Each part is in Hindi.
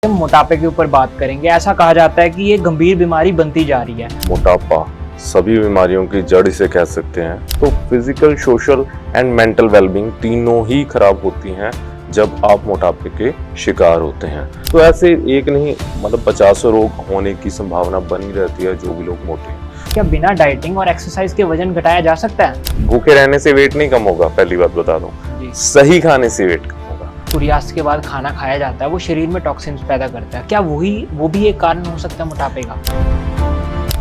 हम मोटापे के ऊपर बात करेंगे। ऐसा कहा जाता है कि ये गंभीर बीमारी बनती जा रही है। मोटापा सभी बीमारियों की जड़ इसे कह सकते हैं। तो physical, social and mental wellbeing तीनों ही खराब होती हैं जब आप मोटापे के शिकार होते हैं। तो ऐसे एक नहीं 50 रोग होने की संभावना बनी रहती है जो भी लोग मोटे हैं। क्या बिना डाइटिंग और एक्सरसाइज के वजन घटाया जा सकता है? भूखे रहने से वेट नहीं कम होगा, पहली बात बता दूं। सही खाने से वेट कम होगा। सूर्यास्त के बाद खाना खाया जाता है, वो शरीर में टॉक्सिन्स पैदा करता है। क्या वो भी एक कारण हो सकता है मोटापे का?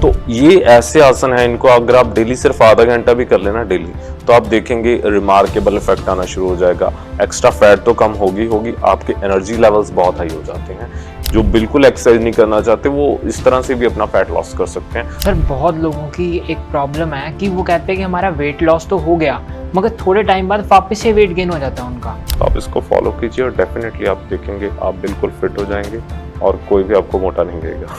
तो ये ऐसे आसन है, इनको अगर आप डेली सिर्फ आधा घंटा भी कर लेना डेली, तो आप देखेंगे रिमार्केबल इफेक्ट आना शुरू हो जाएगा। एक्स्ट्रा फैट तो कम होगी, आपके एनर्जी लेवल्स बहुत हाई हो जाते हैं। जो बिल्कुल एक्सरसाइज नहीं करना चाहते वो इस तरह से भी अपना फैट लॉस कर सकते हैं। सर, बहुत लोगों की एक प्रॉब्लम है कि वो कहते हैं कि हमारा वेट लॉस तो हो गया, मगर थोड़े टाइम बाद वापस से वेट गेन हो जाता है उनका। तो आप इसको फॉलो कीजिए और डेफिनेटली आप देखेंगे आप बिल्कुल फिट हो जाएंगे और कोई भी आपको मोटा नहीं कहेगा।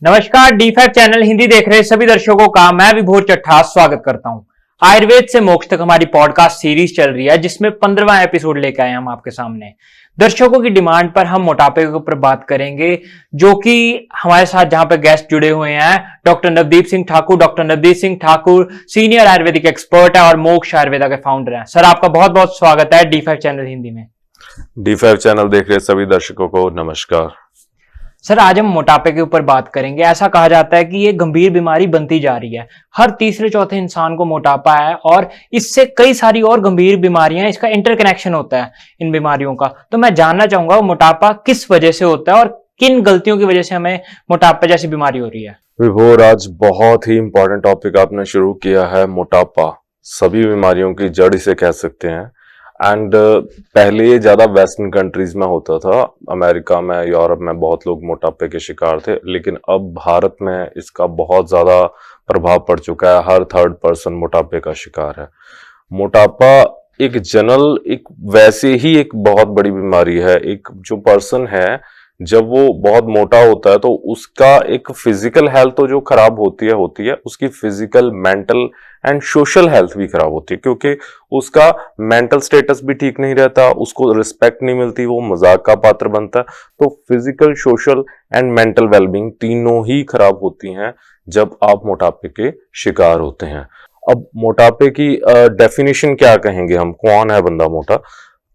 नमस्कार, D5 चैनल हिंदी देख रहे सभी दर्शकों का मैं विभोर चट्ठा स्वागत करता हूं। आयुर्वेद से मोक्ष तक हमारी पॉडकास्ट सीरीज चल रही है, जिसमें 15वां एपिसोड लेकर आए हम आपके सामने। दर्शकों की डिमांड पर हम मोटापे के ऊपर बात करेंगे, जो कि हमारे साथ जहां पर गेस्ट जुड़े हुए हैं doctor Navdeep Singh Thakur. Doctor Navdeep Singh Thakur senior Ayurvedic expert है और मोक्ष आयुर्वेदा के फाउंडर हैं। सर, आपका बहुत बहुत स्वागत है D5 चैनल हिंदी में। D5 चैनल देख रहे सभी दर्शकों को नमस्कार। सर, आज हम मोटापे के ऊपर बात करेंगे। ऐसा कहा जाता है कि ये गंभीर बीमारी बनती जा रही है। हर तीसरे चौथे इंसान को मोटापा है और इससे कई सारी और गंभीर बीमारियां, इसका इंटरकनेक्शन होता है इन बीमारियों का। तो मैं जानना चाहूंगा मोटापा किस वजह से होता है और किन गलतियों की वजह से हमें मोटापा जैसी बीमारी हो रही है। विभोर, आज बहुत ही इंपॉर्टेंट टॉपिक आपने शुरू किया है। मोटापा सभी बीमारियों की जड़ इसे कह सकते हैं। एंड पहले ये ज्यादा वेस्टर्न कंट्रीज में होता था, अमेरिका में, यूरोप में बहुत लोग मोटापे के शिकार थे, लेकिन अब भारत में इसका बहुत ज्यादा प्रभाव पड़ चुका है। हर थर्ड पर्सन मोटापे का शिकार है। मोटापा एक एक वैसे ही एक बहुत बड़ी बीमारी है। एक जो पर्सन है जब वो बहुत मोटा होता है तो उसका एक फिजिकल हेल्थ तो जो खराब होती है, उसकी physical, mental and social health भी खराब होती है, क्योंकि उसका मेंटल स्टेटस भी ठीक नहीं रहता, उसको रिस्पेक्ट नहीं मिलती, वो मजाक का पात्र बनता है। तो physical, social and mental wellbeing तीनों ही खराब होती हैं जब आप मोटापे के शिकार होते हैं। अब मोटापे की डेफिनेशन क्या कहेंगे हम, कौन है बंदा मोटा?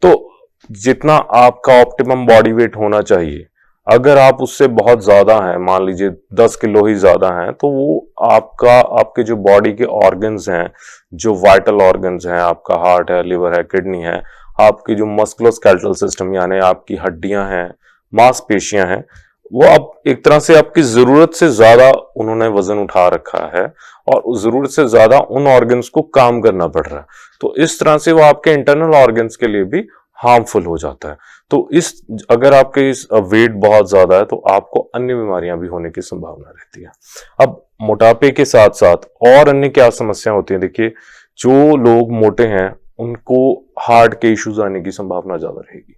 तो जितना आपका ऑप्टिमम बॉडी वेट होना चाहिए, अगर आप उससे बहुत ज्यादा हैं, मान लीजिए 10 किलो ही ज्यादा हैं, तो वो आपके जो बॉडी के ऑर्गन्स हैं, जो वाइटल ऑर्गन्स हैं, आपका हार्ट है, लिवर है, किडनी है, आपकी जो मस्कुलोस्केलेटल सिस्टम यानी आपकी हड्डियां हैं, मांसपेशियां हैं, वो अब एक तरह से आपकी जरूरत से ज्यादा उन्होंने वजन उठा रखा है और उस जरूरत से ज्यादा उन ऑर्गन्स को काम करना पड़ रहा है। तो इस तरह से वो आपके इंटरनल ऑर्गन्स के लिए भी हार्मफुल हो जाता है। तो अगर आपके इस वेट बहुत ज्यादा है तो आपको अन्य बीमारियां भी होने की संभावना रहती है। अब मोटापे के साथ साथ और अन्य क्या समस्या होती है? देखिए, जो लोग मोटे हैं उनको हार्ट के इश्यूज आने की संभावना ज्यादा रहेगी।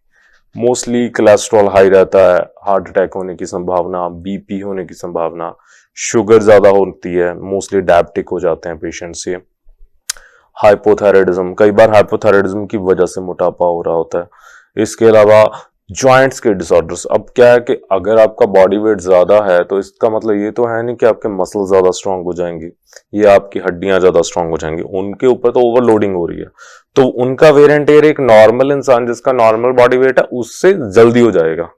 मोस्टली कोलेस्ट्रॉल हाई रहता है, हार्ट अटैक होने की संभावना, बीपी होने की संभावना, शुगर ज्यादा होती है, मोस्टली डायबिटिक हो जाते हैं पेशेंट से। हाइपोथायराइडिज्म, कई बार हाइपोथायराइडिज्म की वजह से मोटापा हो रहा होता है। इसके अलावा जॉइंट्स के डिसऑर्डर्स। अब क्या है कि अगर आपका बॉडी वेट ज्यादा है तो इसका मतलब ये तो है नहीं कि आपके मसल ज्यादा स्ट्रांग हो जाएंगे या आपकी हड्डियां ज्यादा स्ट्रांग हो जाएंगी। उनके ऊपर तो ओवरलोडिंग हो रही है, तो उनका वेयर एंड टेयर एक नॉर्मल इंसान जिसका नॉर्मल बॉडी वेट है उससे जल्दी हो जाएगा।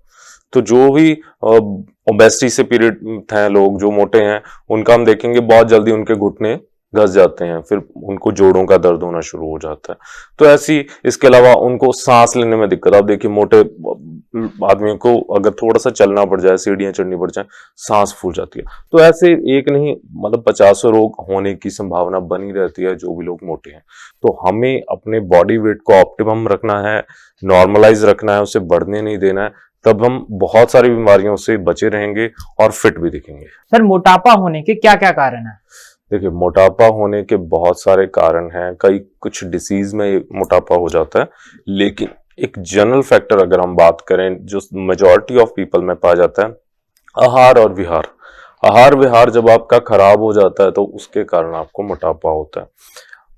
तो जो भी ओबेसिटी से पीड़ित हैं लोग, जो मोटे हैं, उनका हम देखेंगे बहुत जल्दी उनके घुटने घस जाते हैं, फिर उनको जोड़ों का दर्द होना शुरू हो जाता है। तो ऐसी, इसके अलावा उनको सांस लेने में दिक्कत। आप देखिए, मोटे आदमियों को अगर थोड़ा सा चलना पड़ जाए, सीढ़ियां चढ़नी पड़ जाए, सांस फूल जाती है। तो ऐसे एक नहीं 50 रोग होने की संभावना बनी रहती है जो भी लोग मोटे हैं। तो हमें अपने बॉडी वेट को ऑप्टिमम रखना है, नॉर्मलाइज रखना है, उसे बढ़ने नहीं देना है, तब हम बहुत सारी बीमारियों से बचे रहेंगे और फिट भी दिखेंगे। सर, मोटापा होने के क्या क्या कारण है? देखिए, मोटापा होने के बहुत सारे कारण हैं। कुछ डिसीज में मोटापा हो जाता है, लेकिन एक जनरल फैक्टर अगर हम बात करें जो मेजॉरिटी ऑफ पीपल में पाया जाता है, आहार और विहार। आहार विहार जब आपका खराब हो जाता है तो उसके कारण आपको मोटापा होता है।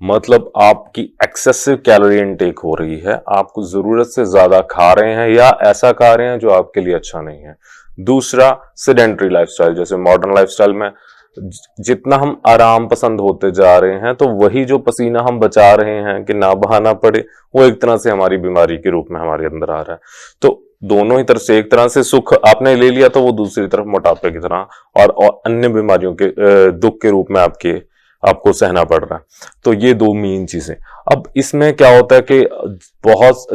मतलब आपकी एक्सेसिव कैलोरी इनटेक हो रही है, आपको जरूरत से ज्यादा खा रहे हैं या ऐसा खा रहे हैं जो आपके लिए अच्छा नहीं है। दूसरा, सेडेंटरी लाइफस्टाइल, जैसे मॉडर्न लाइफस्टाइल में जितना हम आराम पसंद होते जा रहे हैं तो वही जो पसीना हम बचा रहे हैं कि ना बहाना पड़े, वो एक तरह से हमारी बीमारी के रूप में हमारे अंदर आ रहा है। तो दोनों ही तरफ से, एक तरह से सुख आपने ले लिया तो वो दूसरी तरफ मोटापे की तरह और अन्य बीमारियों के दुख के रूप में आपको सहना पड़ रहा है। तो ये दो मेन चीजें। अब इसमें क्या होता है कि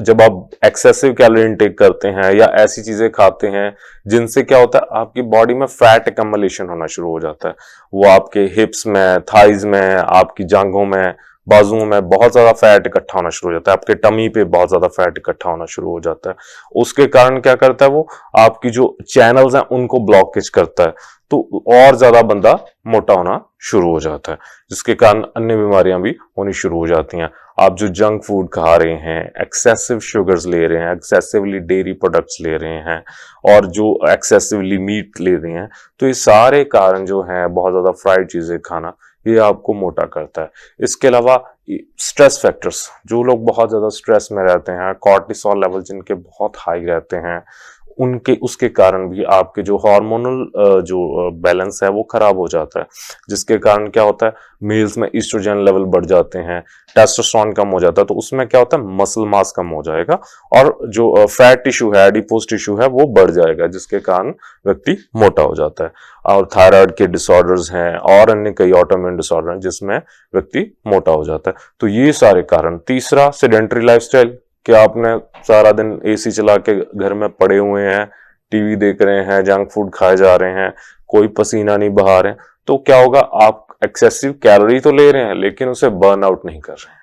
जब आप एक्सेसिव कैलोरी इनटेक करते हैं या ऐसी चीजें खाते हैं जिनसे क्या होता है आपकी बॉडी में फैट एकम्युलेशन होना शुरू हो जाता है। वो आपके हिप्स में, थाइज में, आपकी जांघों में, बाजुओं में बहुत ज्यादा फैट इकट्ठा होना शुरू हो जाता है, आपके टमी पे बहुत ज्यादा फैट इकट्ठा होना शुरू हो जाता है। उसके कारण क्या करता है, वो आपकी जो चैनल्स हैं उनको ब्लॉकेज करता है, तो और ज्यादा बंदा मोटा होना शुरू हो जाता है, जिसके कारण अन्य बीमारियां भी होनी शुरू हो जाती हैं। आप जो जंक फूड खा रहे हैं, एक्सेसिव शुगर्स ले रहे हैं, एक्सेसिवली डेयरी प्रोडक्ट्स ले रहे हैं और जो एक्सेसिवली मीट ले रहे हैं, तो ये सारे कारण जो हैं, बहुत ज्यादा फ्राइड चीजें खाना, ये आपको मोटा करता है। इसके अलावा स्ट्रेस फैक्टर्स, जो लोग बहुत ज्यादा स्ट्रेस में रहते हैं, कॉर्टिसोल लेवल जिनके बहुत हाई रहते हैं, उसके कारण भी आपके जो हार्मोनल जो बैलेंस है वो खराब हो जाता है, जिसके कारण क्या होता है मेल्स में ईस्ट्रोजन लेवल बढ़ जाते हैं, टेस्टोस्टेरोन कम हो जाता है, तो उसमें क्या होता है मसल मास कम हो जाएगा और जो फैट टिश्यू है, एडिपोज टिश्यू है, वो बढ़ जाएगा, जिसके कारण व्यक्ति मोटा हो जाता है। और थायराइड के डिसऑर्डर्स हैं और अन्य कई ऑटोइम्यून डिसऑर्डर हैं जिसमें व्यक्ति मोटा हो जाता है। तो ये सारे कारण। तीसरा, सेडेंटरी लाइफस्टाइल, कि आपने सारा दिन एसी चला के घर में पड़े हुए हैं, टीवी देख रहे हैं, जंक फूड खाए जा रहे हैं, कोई पसीना नहीं बहा रहे हैं, तो क्या होगा आप एक्सेसिव कैलोरी तो ले रहे हैं लेकिन उसे बर्न आउट नहीं कर रहे हैं।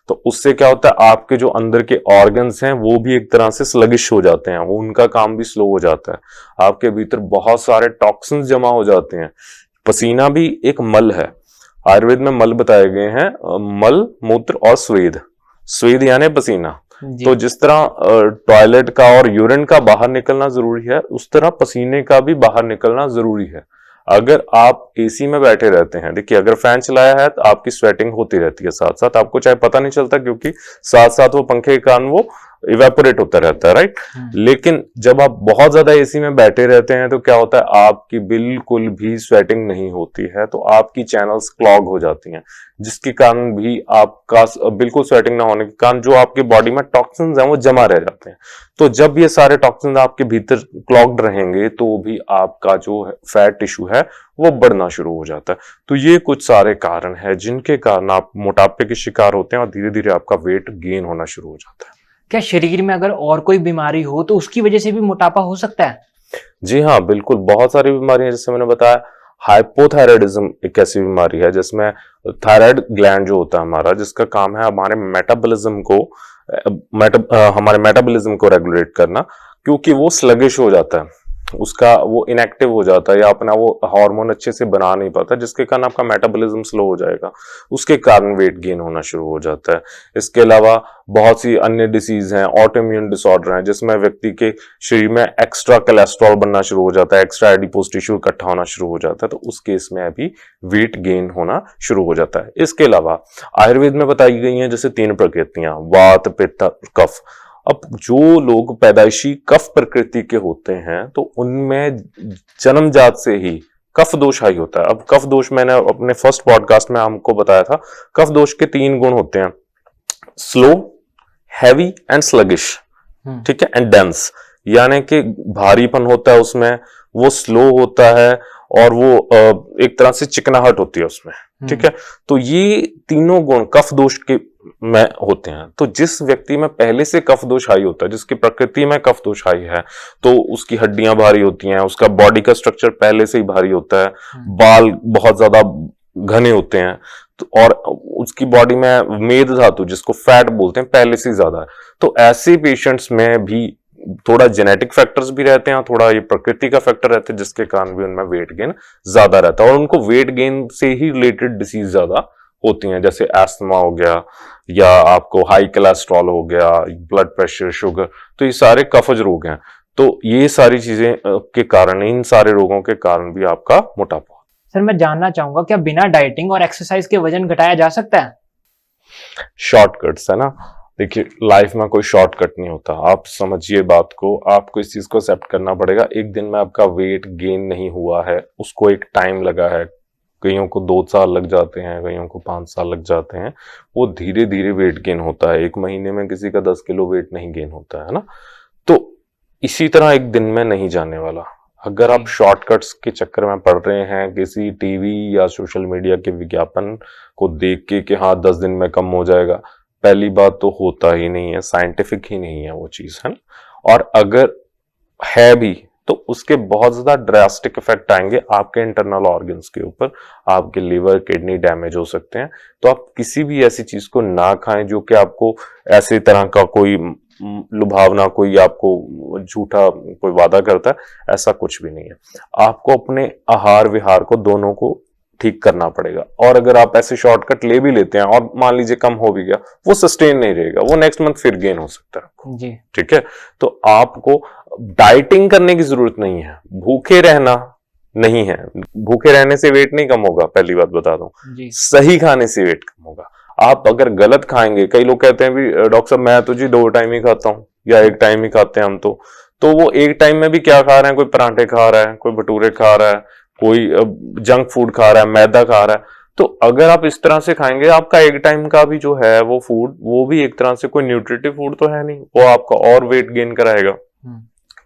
तो उससे क्या होता है आपके जो अंदर के ऑर्गन्स हैं वो भी एक तरह से स्लगिश हो जाते हैं, वो उनका काम भी स्लो हो जाता है, आपके भीतर बहुत सारे टॉक्सिन्स जमा हो जाते हैं। पसीना भी एक मल है, आयुर्वेद में मल बताए गए हैं, मल, मूत्र और स्वेद। स्वेद यानी पसीना। तो जिस तरह टॉयलेट का और यूरिन का बाहर निकलना जरूरी है, उस तरह पसीने का भी बाहर निकलना जरूरी है। अगर आप एसी में बैठे रहते हैं, देखिए अगर फैन चलाया है तो आपकी स्वेटिंग होती रहती है साथ साथ, आपको चाहे पता नहीं चलता क्योंकि साथ साथ वो पंखे के कारण वो इवेपोरेट होता रहता है, राइट। लेकिन जब आप बहुत ज्यादा एसी में बैठे रहते हैं तो क्या होता है आपकी बिल्कुल भी स्वेटिंग नहीं होती है, तो आपकी चैनल्स क्लॉग हो जाती हैं, जिसके कारण भी आपका बिल्कुल स्वेटिंग ना होने के कारण जो आपकी बॉडी में टॉक्सिन्स हैं वो जमा रह जाते हैं। तो जब ये सारे टॉक्सिन्स आपके भीतर क्लॉग्ड रहेंगे तो भी आपका जो फैट टिश्यू है वो बढ़ना शुरू हो जाता है। तो ये कुछ सारे कारण हैं जिनके कारण आप मोटापे के शिकार होते हैं और धीरे धीरे आपका वेट गेन होना शुरू हो जाता है। क्या शरीर में अगर और कोई बीमारी हो तो उसकी वजह से भी मोटापा हो सकता है? जी हाँ, बिल्कुल। बहुत सारी बीमारियां, जैसे मैंने बताया हाइपोथायराइडिज्म एक ऐसी बीमारी है जिसमें थायराइड ग्लैंड जो होता है हमारा, जिसका काम है हमारे मेटाबॉलिज्म को रेगुलेट करना, क्योंकि वो स्लगिश हो जाता है, उसका वो इनएक्टिव हो जाता है या अपना वो हार्मोन अच्छे से बना नहीं पाता, जिसके कारण आपका मेटाबॉलिज्म स्लो हो जाएगा, उसके कारण वेट गेन होना शुरू हो जाता है। इसके अलावा बहुत सी अन्य डिसीज हैं, ऑटोइम्यून डिसऑर्डर हैं, जिसमें व्यक्ति के शरीर में एक्स्ट्रा कोलेस्ट्रॉल बनना शुरू हो जाता है, एक्स्ट्रा एडिपोज टिश्यू इकट्ठा होना शुरू हो जाता है, तो उस केस में अभी वेट गेन होना शुरू हो जाता है। इसके अलावा आयुर्वेद में बताई गई हैं जैसे 3 प्रकृतियां, वात, पित्त, कफ। अब जो लोग पैदाइशी कफ प्रकृति के होते हैं तो उनमें जन्मजात से ही कफ दोष हाई होता है। अब कफ दोष मैंने अपने फर्स्ट पॉडकास्ट में आपको बताया था, कफ दोष के 3 गुण होते हैं, स्लो, हैवी एंड स्लगिश, ठीक है, एंड डेंस, यानी कि भारीपन होता है उसमें, वो स्लो होता है और वो एक तरह से चिकनाहट होती है उसमें, ठीक है। तो ये तीनों गुण कफ दोष के में होते हैं। तो जिस व्यक्ति में पहले से कफ दोष हाई होता है, जिसकी प्रकृति में कफ दोष हाई है, तो उसकी हड्डियां भारी होती हैं, उसका बॉडी का स्ट्रक्चर पहले से ही भारी होता है, बाल बहुत ज्यादा घने होते हैं, तो और उसकी बॉडी में मेद धातु जिसको फैट बोलते हैं पहले से ज्यादा है। तो ऐसे पेशेंट्स में भी थोड़ा जेनेटिक फैक्टर्स भी रहते हैं, थोड़ा ये प्रकृति का फैक्टर रहता है, जिसके कारण भी उनमें वेट गेन ज्यादा रहता है और उनको वेट गेन से ही रिलेटेड डिसीज ज्यादा होती हैं, जैसे एस्थमा हो गया या आपको हाई कोलेस्ट्रॉल हो गया, ब्लड प्रेशर, शुगर, तो ये सारे कफज रोग हैं। तो ये सारी चीजें के कारण, इन सारे रोगों के कारण भी आपका मोटापा। सर मैं जानना चाहूंगा क्या बिना डाइटिंग और एक्सरसाइज के वजन घटाया जा सकता है? शॉर्टकट्स है ना, देखिए लाइफ में कोई शॉर्टकट नहीं होता, आप समझिए बात को, आपको इस चीज को एक्सेप्ट करना पड़ेगा। एक दिन में आपका वेट गेन नहीं हुआ है, उसको एक टाइम लगा है, कईयों को 2 साल लग जाते हैं, कईयों को 5 साल लग जाते हैं, वो धीरे धीरे वेट गेन होता है। 1 महीने में किसी का 10 किलो वेट नहीं गेन होता है ना। तो इसी तरह एक दिन में नहीं जाने वाला। अगर आप शॉर्टकट्स के चक्कर में पड़ रहे हैं, किसी टीवी या सोशल मीडिया के विज्ञापन को देख के कि हाँ 10 दिन में कम हो जाएगा, पहली बात तो होता ही नहीं है, साइंटिफिक ही नहीं है वो चीज, है ना। और अगर है भी तो उसके बहुत ज्यादा ड्रास्टिक इफेक्ट आएंगे आपके इंटरनल ऑर्गन्स के ऊपर, आपके लिवर किडनी डैमेज हो सकते हैं। तो आप किसी भी ऐसी चीज को ना खाएं जो कि आपको ऐसे तरह का कोई लुभावना, कोई आपको झूठा कोई वादा करता है, ऐसा कुछ भी नहीं है। आपको अपने आहार विहार को दोनों को ठीक करना पड़ेगा। और अगर आप ऐसे शॉर्टकट ले भी लेते हैं और मान लीजिए कम हो भी गया, वो सस्टेन नहीं रहेगा, वो नेक्स्ट मंथ फिर गेन हो सकता है आपको जी। ठीक है, तो आपको डाइटिंग करने की जरूरत नहीं है, भूखे रहना नहीं है। भूखे रहने से वेट नहीं कम होगा, पहली बात बता दूं, सही खाने से वेट कम होगा। आप अगर गलत खाएंगे, कई लोग कहते हैं भी डॉक्टर साहब मैं तो जी 2 टाइम ही खाता हूं या 1 टाइम ही खाते हैं हम तो वो 1 टाइम में भी क्या खा रहे हैं, कोई पराठे खा रहा है, कोई भटूरे खा रहा है, कोई जंक फूड खा रहा है, मैदा खा रहा है। तो अगर आप इस तरह से खाएंगे, आपका 1 टाइम का भी जो है वो फूड, वो भी एक तरह से कोई न्यूट्रिटिव फूड तो है नहीं, वो आपका और वेट गेन कराएगा।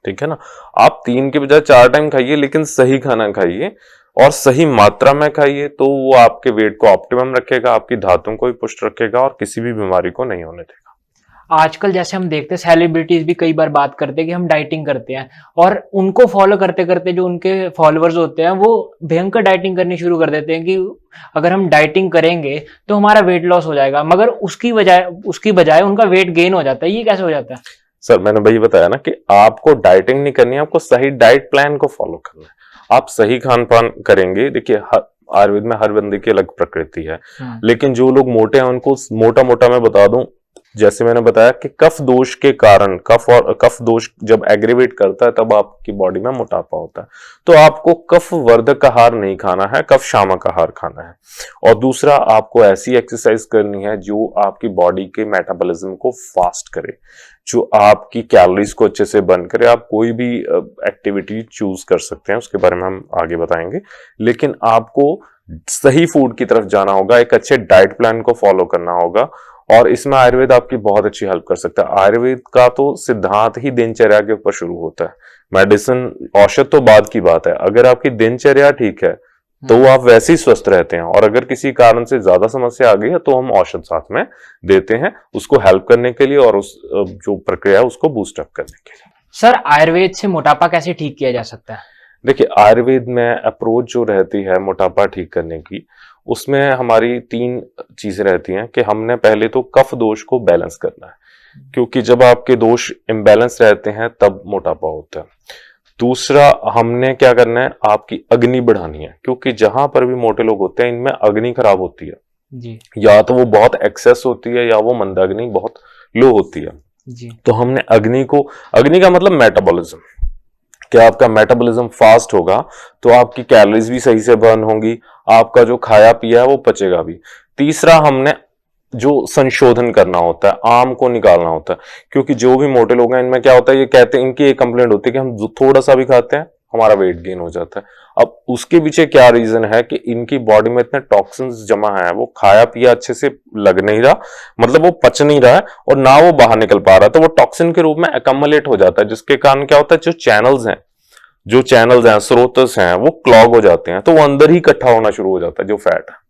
ठीक है ना। आप 3 के बजाय 4 टाइम खाइए, लेकिन सही खाना खाइए और सही मात्रा में खाइए, तो वो आपके वेट को ऑप्टिमम रखेगा, आपकी धातुओं को भी पुष्ट रखेगा और किसी भी बीमारी को नहीं होने देगा। आजकल जैसे हम देखते हैं सेलिब्रिटीज भी कई बार बात करते हैं कि हम डाइटिंग करते हैं, और उनको फॉलो करते करते जो उनके फॉलोअर्स होते हैं वो भयंकर डाइटिंग करनी शुरू कर देते हैं कि अगर हम डाइटिंग करेंगे तो हमारा वेट लॉस हो जाएगा, मगर उसकी बजाय उनका वेट गेन हो जाता है। ये कैसे हो जाता है? सर मैंने वही बताया ना कि आपको डाइटिंग नहीं करनी है, आपको सही डाइट प्लान को फॉलो करना है। आप सही खान पान करेंगे, देखिए आयुर्वेद में हर बंदे की अलग प्रकृति है, लेकिन जो लोग मोटे हैं उनको मोटा मोटा मैं बता दूं, जैसे मैंने बताया कि कफ दोष के कारण, कफ दोष जब एग्रीवेट करता है तब आपकी बॉडी में मोटापा होता है। तो आपको कफ वर्धक आहार नहीं खाना है, कफ शामक आहार खाना है। और दूसरा, आपको ऐसी एक्सरसाइज करनी है जो आपकी बॉडी के मेटाबॉलिज्म को फास्ट करे, जो आपकी कैलोरीज को अच्छे से बर्न करे। आप कोई भी एक्टिविटी चूज कर सकते हैं, उसके बारे में हम आगे बताएंगे, लेकिन आपको सही फूड की तरफ जाना होगा, एक अच्छे डाइट प्लान को फॉलो करना होगा। और इसमें आयुर्वेद आपकी बहुत अच्छी हेल्प कर सकता है। आयुर्वेद का तो सिद्धांत ही दिनचर्या के ऊपर शुरू होता है। मेडिसिन, औषध तो बाद की बात है, अगर आपकी दिनचर्या ठीक है तो आप वैसे ही स्वस्थ रहते हैं। और अगर किसी कारण से ज्यादा समस्या आ गई है तो हम औषध साथ में देते हैं उसको हेल्प करने के लिए और उस जो प्रक्रिया है उसको बूस्ट अप करने के लिए। सर, आयुर्वेद से मोटापा कैसे ठीक किया जा सकता है? देखिए, आयुर्वेद में अप्रोच जो रहती है मोटापा ठीक करने की, उसमें हमारी 3 चीजें रहती हैं कि हमने पहले तो कफ दोष को बैलेंस करना है, क्योंकि जब आपके दोष इम्बैलेंस रहते हैं तब मोटापा होता है। दूसरा, हमने क्या करना है, आपकी अग्नि बढ़ानी है, क्योंकि जहां पर भी मोटे लोग होते हैं इनमें अग्नि खराब होती है जी। या तो वो बहुत एक्सेस होती है या वो मंदाग्नि बहुत लो होती है जी। तो हमने अग्नि का मतलब मेटाबॉलिज्म, कि आपका मेटाबॉलिज्म फास्ट होगा तो आपकी कैलोरीज भी सही से बर्न होंगी, आपका जो खाया पिया है वो पचेगा भी। तीसरा, हमने जो संशोधन करना होता है, आम को निकालना होता है, क्योंकि जो भी मोटे लोग हैं इनमें क्या होता है, ये कहते हैं, इनकी एक कंप्लेंट होती है कि हम थोड़ा सा भी खाते हैं हमारा वेट गेन हो जाता है। अब उसके पीछे क्या रीजन है कि इनकी बॉडी में इतने टॉक्सिन्स जमा है, वो खाया पिया अच्छे से लग नहीं रहा, मतलब वो पच नहीं रहा है और ना वो बाहर निकल पा रहा, तो वो टॉक्सिन के रूप में एकम्युलेट हो जाता है, जिसके कारण क्या होता है, जो चैनल्स हैं, स्रोतस हैं, वो क्लॉग हो जाते हैं, तो वो अंदर ही इकट्ठा होना शुरू हो जाता है जो फैट है।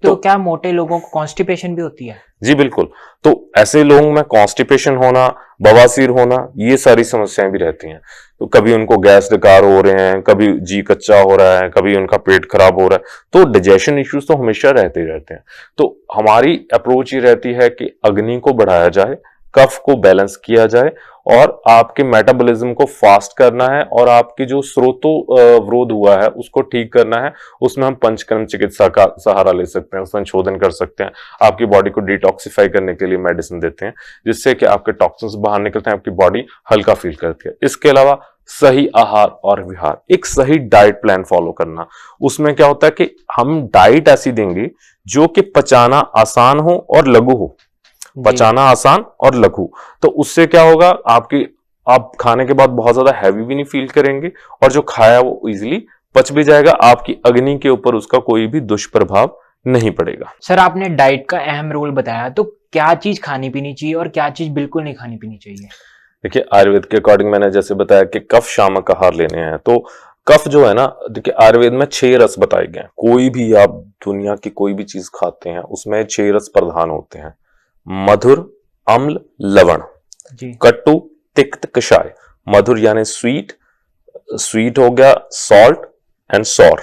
तो क्या मोटे लोगों को कॉन्स्टिपेशन भी होती है? जी बिल्कुल। तो ऐसे लोगों में कॉन्स्टिपेशन होना, बवासीर होना, ये सारी समस्याएं भी रहती हैं। तो कभी उनको गैस डकार हो रहे हैं, कभी जी कच्चा हो रहा है, कभी उनका पेट खराब हो रहा है, तो डाइजेशन इश्यूज तो हमेशा रहते ही रहते हैं। तो हमारी अप्रोच ये रहती है कि अग्नि को बढ़ाया जाए, कफ को बैलेंस किया जाए और आपके मेटाबॉलिज्म को फास्ट करना है और आपकी जो स्रोतो अवरोध हुआ है उसको ठीक करना है। उसमें हम पंचकर्म चिकित्सा का सहारा ले सकते हैं, संशोधन कर सकते हैं, आपकी बॉडी को डिटॉक्सिफाई करने के लिए मेडिसिन देते हैं, जिससे कि आपके टॉक्सिन्स बाहर निकलते हैं, आपकी बॉडी हल्का फील करती है। इसके अलावा सही आहार और विहार, एक सही डाइट प्लान फॉलो करना। उसमें क्या होता है कि हम डाइट ऐसी देंगे जो कि पचाना आसान हो और लघु हो, पचाना आसान और लघु। तो उससे क्या होगा, आप खाने के बाद बहुत ज्यादा हैवी भी नहीं फील करेंगे और जो खाया वो इजीली पच भी जाएगा, आपकी अग्नि के ऊपर उसका कोई भी दुष्प्रभाव नहीं पड़ेगा। सर आपने डाइट का अहम रोल बताया, तो क्या चीज खानी पीनी चाहिए और क्या चीज बिल्कुल नहीं खानी पीनी चाहिए? देखिए आयुर्वेद के अकॉर्डिंग मैंने जैसे बताया कि कफ शामक आहार लेने हैं, तो कफ जो है ना, देखिए आयुर्वेद में 6 रस बताए गए हैं। कोई भी आप दुनिया की कोई भी चीज खाते हैं उसमें 6 रस प्रधान होते हैं, मधुर, अम्ल, लवण, कटु, तिक्त, कषाय। मधुर यानी स्वीट, स्वीट हो गया सॉल्ट एंड सॉर,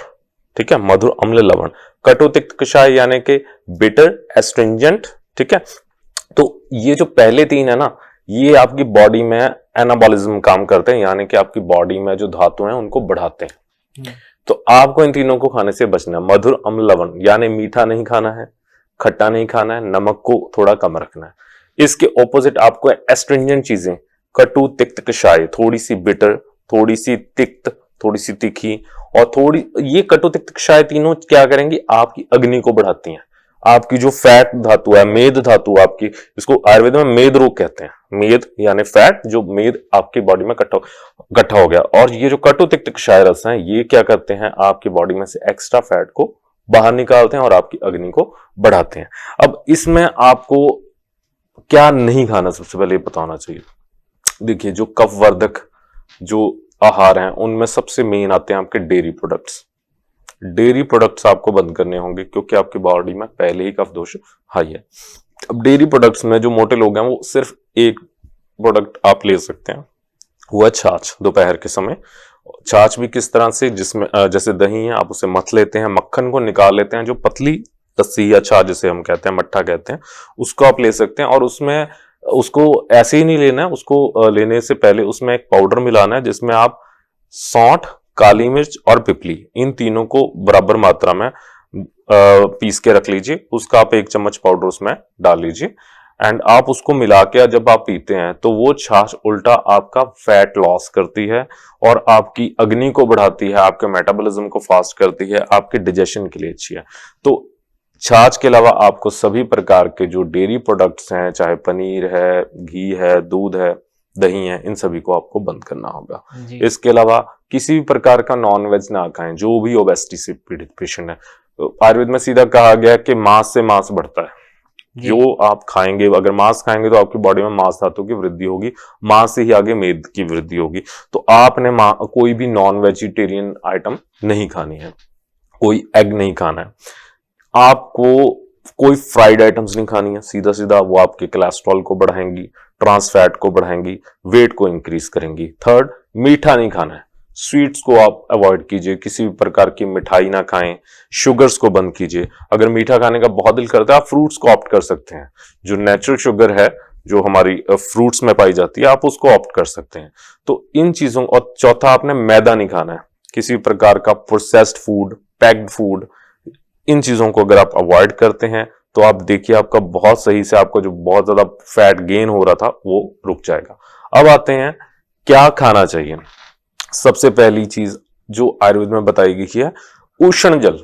ठीक है, मधुर, अम्ल, लवण। कटु, तिक्त, कषाय यानी कि बिटर, एस्ट्रिंजेंट, ठीक है। तो ये जो पहले 3 है ना, ये आपकी बॉडी में एनाबॉलिज्म काम करते हैं, यानी कि आपकी बॉडी में जो धातु हैं उनको बढ़ाते हैं। तो आपको इन तीनों को खाने से बचना है। मधुर, अम्ल, लवण यानी मीठा नहीं खाना है, खट्टा नहीं खाना है, नमक को थोड़ा कम रखना है। इसके ऑपोजिट आपको एस्ट्रिंजेंट चीजें, कटु, तिक्त, कषाय, थोड़ी सी बिटर, थोड़ी सी तिक्त, थोड़ी सी तीखी और थोड़ी, ये कटु, तिक्त, कषाय तीनों क्या करेंगी, आपकी अग्नि को बढ़ाती हैं। आपकी जो फैट धातु है, मेद धातु आपकी, इसको आयुर्वेद में मेद रोग कहते हैं। मेद यानी फैट, जो मेद आपकी बॉडी में इकट्ठा हो गया, और ये जो कटु, तिक्त, कषाय रस हैं ये क्या करते हैं, आपकी बॉडी में से एक्स्ट्रा फैट को बाहर निकालते हैं और आपकी अग्नि को बढ़ाते हैं। अब इसमें आपको क्या नहीं खाना सबसे पहले बताना चाहिए। देखिए जो कफवर्धक जो आहार हैं उनमें सबसे मेन आते हैं आपके डेयरी प्रोडक्ट्स। डेयरी प्रोडक्ट्स आपको बंद करने होंगे क्योंकि आपकी बॉडी में पहले ही कफ दोष हाई है। अब डेयरी प्रोडक्ट्स में जो मोटे लोग हैं वो सिर्फ एक प्रोडक्ट आप ले सकते हैं, वो है छाछ। दोपहर के समय छाछ भी किस तरह से, जिसमें जैसे दही है आप उसे मथ लेते हैं, मक्खन को निकाल लेते हैं, जो पतली लस्सी या छाछ जिसे हम कहते हैं, मट्ठा कहते हैं, उसको आप ले सकते हैं। और उसमें उसको ऐसे ही नहीं लेना है, उसको लेने से पहले उसमें एक पाउडर मिलाना है जिसमें आप सौंठ, काली मिर्च और पिपली, इन तीनों को बराबर मात्रा में पीस के रख लीजिए। उसका आप 1 चम्मच पाउडर उसमें डाल लीजिए एंड आप उसको मिला के जब आप पीते हैं तो वो छाछ उल्टा आपका फैट लॉस करती है और आपकी अग्नि को बढ़ाती है, आपके मेटाबॉलिज्म को फास्ट करती है, आपके डाइजेशन के लिए अच्छी है। तो छाछ के अलावा आपको सभी प्रकार के जो डेयरी प्रोडक्ट्स हैं, चाहे पनीर है, घी है, दूध है, दही है, इन सभी को आपको बंद करना होगा। इसके अलावा किसी भी प्रकार का नॉन वेज ना खाएं, जो भी ओबेसिटी से पीड़ित पेशेंट है। तो आयुर्वेद में सीधा कहा गया है कि मांस से मांस बढ़ता है। जो आप खाएंगे, अगर मांस खाएंगे तो आपकी बॉडी में मांस धातु की वृद्धि होगी, मांस से ही आगे मेद की वृद्धि होगी। तो आपने कोई भी नॉन वेजिटेरियन आइटम नहीं खानी है, कोई एग नहीं खाना है, आपको कोई फ्राइड आइटम्स नहीं खानी है। सीधा सीधा वो आपके कोलेस्ट्रॉल को बढ़ाएंगी, ट्रांस फैट को बढ़ाएंगी, वेट को इंक्रीज करेंगी। थर्ड, मीठा नहीं खाना है, स्वीट्स को आप अवॉइड कीजिए, किसी भी प्रकार की मिठाई ना खाएं, शुगर्स को बंद कीजिए। अगर मीठा खाने का बहुत दिल करता है आप फ्रूट्स को ऑप्ट कर सकते हैं, जो नेचुरल शुगर है जो हमारी फ्रूट्स में पाई जाती है आप उसको ऑप्ट कर सकते हैं। तो इन चीजों, और चौथा आपने मैदा नहीं खाना है, किसी भी प्रकार का प्रोसेस्ड फूड, पैक्ड फूड, इन चीजों को अगर आप अवॉइड करते हैं तो आप देखिए आपका बहुत सही से, आपका जो बहुत ज्यादा फैट गेन हो रहा था वो रुक जाएगा। अब आते हैं क्या खाना चाहिए। सबसे पहली चीज जो आयुर्वेद में बताई गई है, उष्ण जल।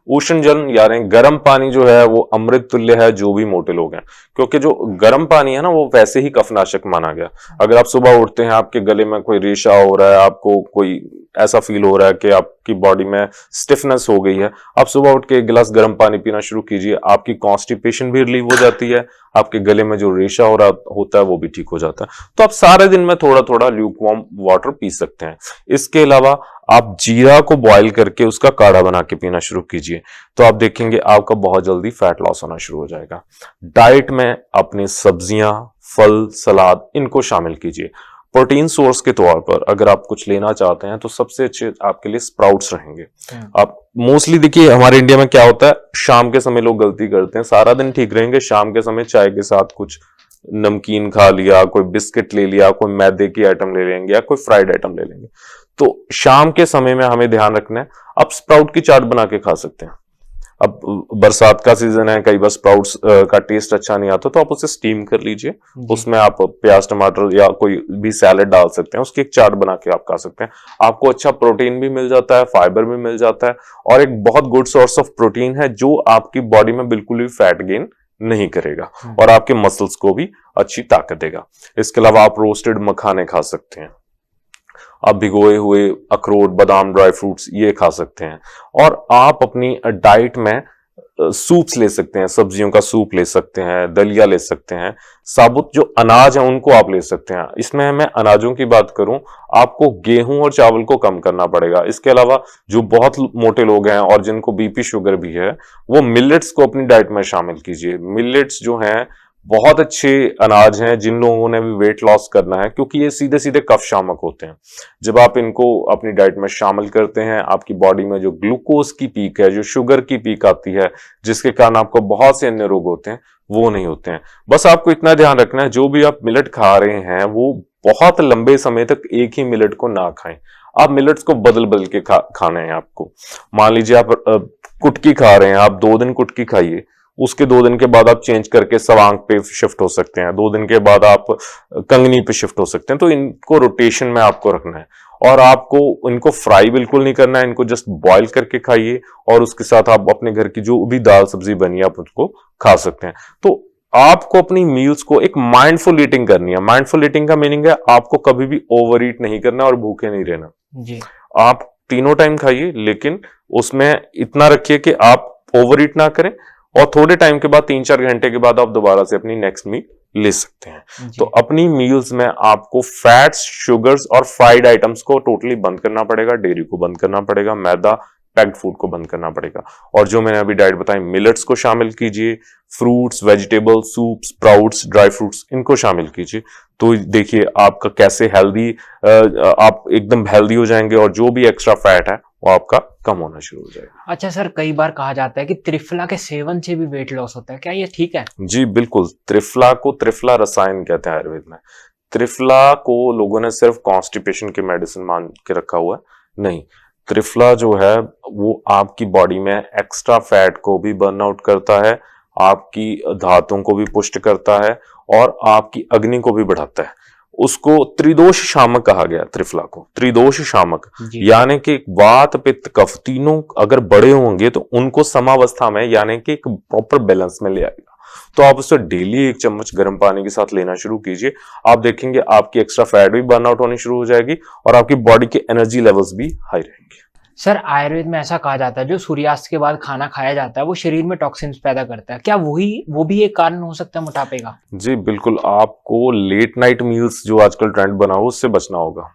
उष्ण जल यानी गर्म पानी जो है वो अमृत तुल्य है जो भी मोटे लोग हैं, क्योंकि जो गर्म पानी है ना वो वैसे ही कफनाशक माना गया। अगर आप सुबह उठते हैं, आपके गले में कोई रेशा हो रहा है, आपको कोई ऐसा फील हो रहा है कि आपकी बॉडी में स्टिफनेस हो गई है, आप सुबह उठ के 1 गिलास गर्म पानी पीना शुरू कीजिए, आपकी कॉन्स्टिपेशन भी रिलीव हो जाती है, आपके गले में जो रेशा हो रहा होता है वो भी ठीक हो जाता है। तो आप सारे दिन में थोड़ा थोड़ा ल्यूकवार्म वाटर पी सकते हैं। इसके अलावा आप जीरा को बॉयल करके उसका काढ़ा बना के पीना शुरू कीजिए, तो आप देखेंगे आपका बहुत जल्दी फैट लॉस होना शुरू हो जाएगा। डाइट में अपने सब्जियां, फल, सलाद इनको शामिल कीजिए। प्रोटीन सोर्स के तौर पर अगर आप कुछ लेना चाहते हैं तो सबसे अच्छे आपके लिए स्प्राउट्स रहेंगे। आप मोस्टली देखिए हमारे इंडिया में क्या होता है, शाम के समय लोग गलती करते हैं, सारा दिन ठीक रहेंगे, शाम के समय चाय के साथ कुछ नमकीन खा लिया, कोई बिस्किट ले लिया, कोई मैदे की आइटम ले लेंगे या कोई फ्राइड आइटम ले लेंगे। तो शाम के समय में हमें ध्यान रखना है, आप स्प्राउट की चाट बना के खा सकते हैं। अब बरसात का सीजन है, कई बार स्प्राउट्स का टेस्ट अच्छा नहीं आता, तो आप उसे स्टीम कर लीजिए, उसमें आप प्याज टमाटर या कोई भी सैलेड डाल सकते हैं, उसकी एक चाट बना के आप खा सकते हैं। आपको अच्छा प्रोटीन भी मिल जाता है, फाइबर भी मिल जाता है, और एक बहुत गुड सोर्स ऑफ प्रोटीन है जो आपकी बॉडी में बिल्कुल भी फैट गेन नहीं करेगा और आपके मसल्स को भी अच्छी ताकत देगा। इसके अलावा आप रोस्टेड मखाने खा सकते हैं, आप भिगोए हुए अखरोट, बादाम, ड्राई फ्रूट्स ये खा सकते हैं, और आप अपनी डाइट में सूप्स ले सकते हैं, सब्जियों का सूप ले सकते हैं, दलिया ले सकते हैं, साबुत जो अनाज है उनको आप ले सकते हैं। इसमें मैं अनाजों की बात करूं, आपको गेहूं और चावल को कम करना पड़ेगा। इसके अलावा जो बहुत मोटे लोग हैं और जिनको बीपी शुगर भी है, वो मिलेट्स को अपनी डाइट में शामिल कीजिए। मिलेट्स जो हैं बहुत अच्छे अनाज हैं जिन लोगों ने भी वेट लॉस करना है, क्योंकि ये सीधे सीधे कफ शामक होते हैं। जब आप इनको अपनी डाइट में शामिल करते हैं, आपकी बॉडी में जो ग्लूकोज की पीक है, जो शुगर की पीक आती है, जिसके कारण आपको बहुत से अन्य रोग होते हैं, वो नहीं होते हैं। बस आपको इतना ध्यान रखना है, जो भी आप मिलेट खा रहे हैं वो बहुत लंबे समय तक एक ही मिलेट को ना खाएं। आप मिलेट्स को बदल बदल के खाने हैं आपको। मान लीजिए आप कुटकी खा रहे हैं, आप 2 दिन कुटकी खाइए, उसके 2 दिन के बाद आप चेंज करके सवांग पे शिफ्ट हो सकते हैं, 2 दिन के बाद आप कंगनी पे शिफ्ट हो सकते हैं। तो इनको रोटेशन में आपको रखना है, और आपको इनको फ्राई बिल्कुल नहीं करना है, इनको जस्ट बॉईल करके खाइए, और उसके साथ आप अपने घर की जो भी दाल सब्जी बनी है आप उसको खा सकते हैं। तो आपको अपनी मील्स को एक माइंडफुल ईटिंग करनी है। माइंडफुल ईटिंग का मीनिंग है आपको कभी भी ओवर ईट नहीं करना और भूखे नहीं रहना जी। आप तीनों टाइम खाइए, लेकिन उसमें इतना रखिए कि आप ओवर ईट ना करें, और थोड़े टाइम के बाद 3-4 घंटे के बाद आप दोबारा से अपनी नेक्स्ट मील ले सकते हैं। तो अपनी मील्स में आपको फैट्स, शुगर्स और फ्राइड आइटम्स को टोटली बंद करना पड़ेगा, डेयरी को बंद करना पड़ेगा, मैदा पैक्ड फूड को बंद करना पड़ेगा, और जो मैंने अभी डाइट बताई, मिलेट्स को शामिल कीजिए, fruits, vegetable, soup, sprouts, dry fruits, इनको शामिल कीजिए। तो देखिए आपका कैसे हेल्दी, आप एकदम हेल्दी हो जाएंगे, और जो भी एक्स्ट्रा फैट है वो आपका कम होना शुरू हो जाएगा। अच्छा सर, कई बार कहा जाता है कि त्रिफला के सेवन से भी वेट लॉस होता है, क्या ये ठीक है? जी बिल्कुल, त्रिफला को त्रिफला रसायन कहते हैं आयुर्वेद में। त्रिफला को लोगों ने सिर्फ कॉन्स्टिपेशन की मेडिसिन मान के रखा हुआ है, नहीं। त्रिफला जो है वो आपकी बॉडी में एक्स्ट्रा फैट को भी बर्न आउट करता है, आपकी धातुओं को भी पुष्ट करता है, और आपकी अग्नि को भी बढ़ाता है। उसको त्रिदोष शामक कहा गया, त्रिफला को त्रिदोष शामक, यानी कि वात पित्त कफ तीनों अगर बड़े होंगे तो उनको समावस्था में, यानी कि एक प्रॉपर बैलेंस में ले आएगा। तो आप उसे डेली 1 चम्मच गर्म पानी के साथ लेना शुरू कीजिए, आप देखेंगे आपकी एक्स्ट्रा फैट भी बर्न आउट होनी शुरू हो जाएगी, और आपकी बॉडी के एनर्जी लेवल्स भी हाई रहेंगे। सर, आयुर्वेद में ऐसा कहा जाता है जो सूर्यास्त के बाद खाना खाया जाता है वो शरीर में टॉक्सिन्स पैदा करता है, क्या वो भी एक कारण हो सकता है मोटापे का? जी बिल्कुल, आपको लेट नाइट मील्स जो आजकल ट्रेंड बना हो उससे बचना होगा।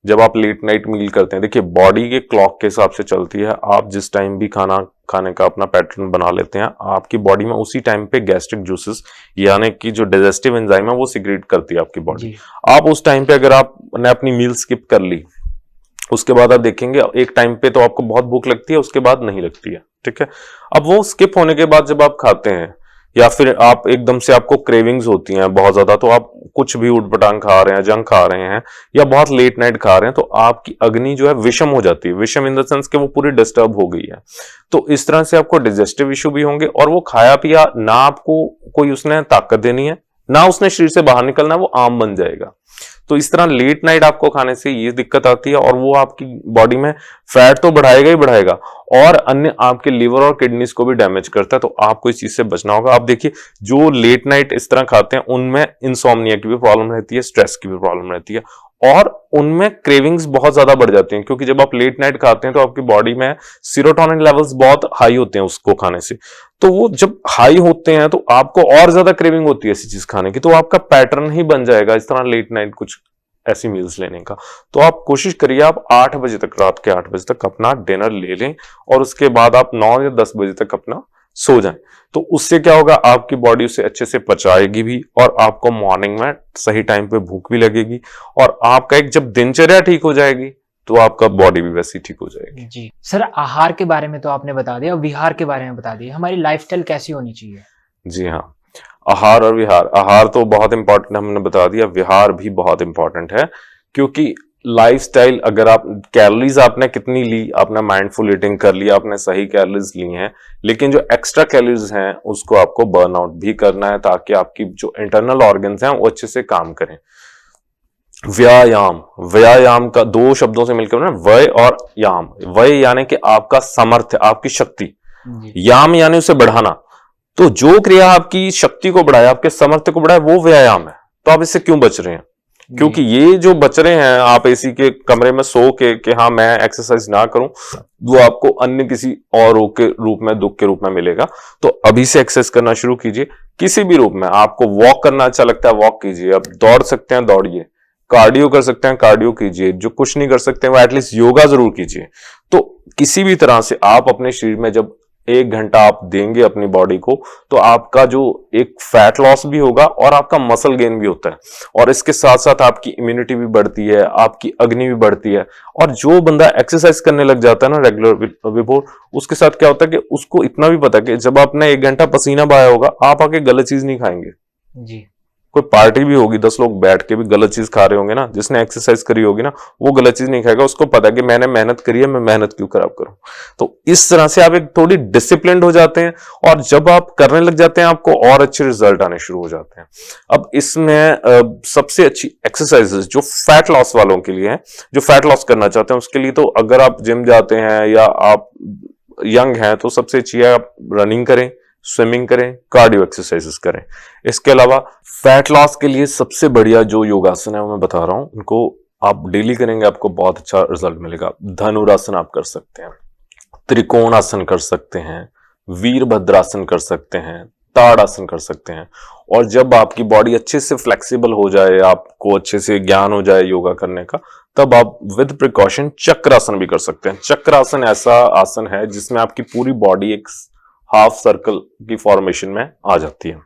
जब आप लेट नाइट मील करते हैं, देखिए बॉडी के क्लॉक के हिसाब से चलती है, आप जिस टाइम भी खाना खाने का अपना पैटर्न बना लेते हैं, आपकी बॉडी में उसी टाइम पे गैस्ट्रिक जूसेस, यानी कि जो डाइजेस्टिव एंजाइम है वो सिक्रेट करती है आपकी बॉडी। आप उस टाइम पे अगर आपने अपनी मील स्किप कर ली, उसके बाद आप देखेंगे एक टाइम पे तो आपको बहुत भूख लगती है, उसके बाद नहीं लगती है, ठीक है। अब वो स्किप होने के बाद जब आप खाते हैं, या फिर आप एकदम से आपको क्रेविंग्स होती हैं बहुत ज्यादा, तो आप कुछ भी उटपटांग खा रहे हैं, जंक खा रहे हैं, या बहुत लेट नाइट खा रहे हैं, तो आपकी अग्नि जो है विषम हो जाती है। विषम इन द सेंस कि वो पूरी डिस्टर्ब हो गई है। तो इस तरह से आपको डाइजेस्टिव इशू भी होंगे, और वो खाया पिया ना आपको कोई उसने ताकत देनी है, ना उसने शरीर से बाहर निकलना है, वो आम बन जाएगा। तो इस तरह लेट नाइट आपको खाने से ये दिक्कत आती है, और वो आपकी बॉडी में फैट तो बढ़ाएगा ही बढ़ाएगा, और अन्य आपके लिवर और किडनीज को भी डैमेज करता है। तो आपको इस चीज से बचना होगा। आप देखिए जो लेट नाइट इस तरह खाते हैं उनमें इंसोम्निया की भी प्रॉब्लम रहती है, स्ट्रेस की भी प्रॉब्लम रहती है, और उनमें क्रेविंग्स बहुत ज्यादा बढ़ जाती हैं, क्योंकि जब आप लेट नाइट खाते हैं तो आपकी बॉडी में सीरोटोनिन लेवल्स बहुत हाई होते हैं उसको खाने से। तो वो जब हाई होते हैं तो आपको और ज्यादा क्रेविंग होती है ऐसी चीज खाने की, तो आपका पैटर्न ही बन जाएगा इस तरह लेट नाइट कुछ ऐसी मील्स लेने का। तो आप कोशिश करिए आप 8 बजे तक, रात के 8 बजे तक अपना डिनर ले लें, और उसके बाद आप 9 या 10 बजे तक अपना सो जाएं। तो उससे क्या होगा, आपकी बॉडी उसे अच्छे से पचाएगी भी, और आपको मॉर्निंग में सही टाइम पे भूख भी लगेगी, और आपका एक जब दिनचर्या ठीक हो जाएगी तो आपका बॉडी भी वैसी ठीक हो जाएगी। जी सर, आहार के बारे में तो आपने बता दिया, विहार के बारे में बता दिया, हमारी लाइफस्टाइल कैसी होनी चाहिए? जी हाँ, आहार और विहार। आहार तो बहुत इंपॉर्टेंट हमने बता दिया, विहार भी बहुत इंपॉर्टेंट है, क्योंकि लाइफस्टाइल, अगर आप कैलोरीज आपने कितनी ली, आपने माइंडफुल ईटिंग कर लिया, आपने सही कैलोरीज ली हैं, लेकिन जो एक्स्ट्रा कैलोरीज हैं उसको आपको बर्न आउट भी करना है ताकि आपकी जो इंटरनल ऑर्गन्स हैं वो अच्छे से काम करें। व्यायाम, व्यायाम का दो शब्दों से मिलकर ना, वय और याम। वय यानी कि आपका सामर्थ्य, आपकी शक्ति, याम यानी उसे बढ़ाना। तो जो क्रिया आपकी शक्ति को बढ़ाए, आपके सामर्थ्य को बढ़ाए, वो व्यायाम है। तो आप इससे क्यों बच रहे हैं? क्योंकि ये जो बच रहे हैं आप एसी के कमरे में सो के कि हाँ मैं एक्सरसाइज ना करूं, वो आपको अन्य किसी और रोग के रूप में, दुख के रूप में मिलेगा। तो अभी से एक्सरसाइज करना शुरू कीजिए, किसी भी रूप में। आपको वॉक करना अच्छा लगता है, वॉक कीजिए। आप दौड़ सकते हैं, दौड़िए। कार्डियो कर सकते हैं, कार्डियो कीजिए। जो कुछ नहीं कर सकते वो एटलीस्ट योगा जरूर कीजिए। तो किसी भी तरह से आप अपने शरीर में जब 1 घंटा आप देंगे अपनी बॉडी को, तो आपका जो एक फैट लॉस भी होगा और आपका मसल गेन भी होता है, और इसके साथ साथ आपकी इम्यूनिटी भी बढ़ती है, आपकी अग्नि भी बढ़ती है। और जो बंदा एक्सरसाइज करने लग जाता है ना रेगुलर बिफोर, उसके साथ क्या होता है कि उसको इतना भी पता है कि जब आपने 1 घंटा पसीना बहाया होगा, आप आके गलत चीज नहीं खाएंगे जी। कोई पार्टी भी होगी, 10 लोग बैठ के भी गलत चीज खा रहे होंगे ना, जिसने एक्सरसाइज करी होगी ना, वो गलत चीज नहीं खाएगा। उसको पता है कि मैंने मेहनत करी है, मैं मेहनत क्यों खराब करूं। तो इस तरह से आप एक थोड़ी डिसिप्लिन्ड हो जाते हैं, और जब आप करने लग जाते हैं आपको और अच्छे रिजल्ट आने शुरू हो जाते हैं। अब इसमें सबसे अच्छी एक्सरसाइजेस जो फैट लॉस वालों के लिए है, जो फैट लॉस करना चाहते हैं उसके लिए, तो अगर आप जिम जाते हैं या आप यंग हैं, तो सबसे अच्छी है आप रनिंग करें, स्विमिंग करें, कार्डियो एक्सरसाइजेस करें। इसके अलावा फैट लॉस के लिए सबसे बढ़िया जो योगासन है वो मैं बता रहा हूं, उनको आप डेली करेंगे, आपको बहुत अच्छा रिजल्ट मिलेगा। धनुरासन आप कर सकते हैं, त्रिकोणासन कर सकते हैं, वीरभद्रासन कर सकते हैं, ताड़ासन कर सकते हैं। और जब आपकी बॉडी अच्छे से फ्लेक्सिबल हो जाए, आपको अच्छे से ज्ञान हो जाए योगा करने का, तब आप विद प्रिकॉशन चक्रासन भी कर सकते हैं। चक्रासन ऐसा आसन है जिसमें आपकी पूरी बॉडी एक हाफ सर्कल की फॉर्मेशन में आ जाती है।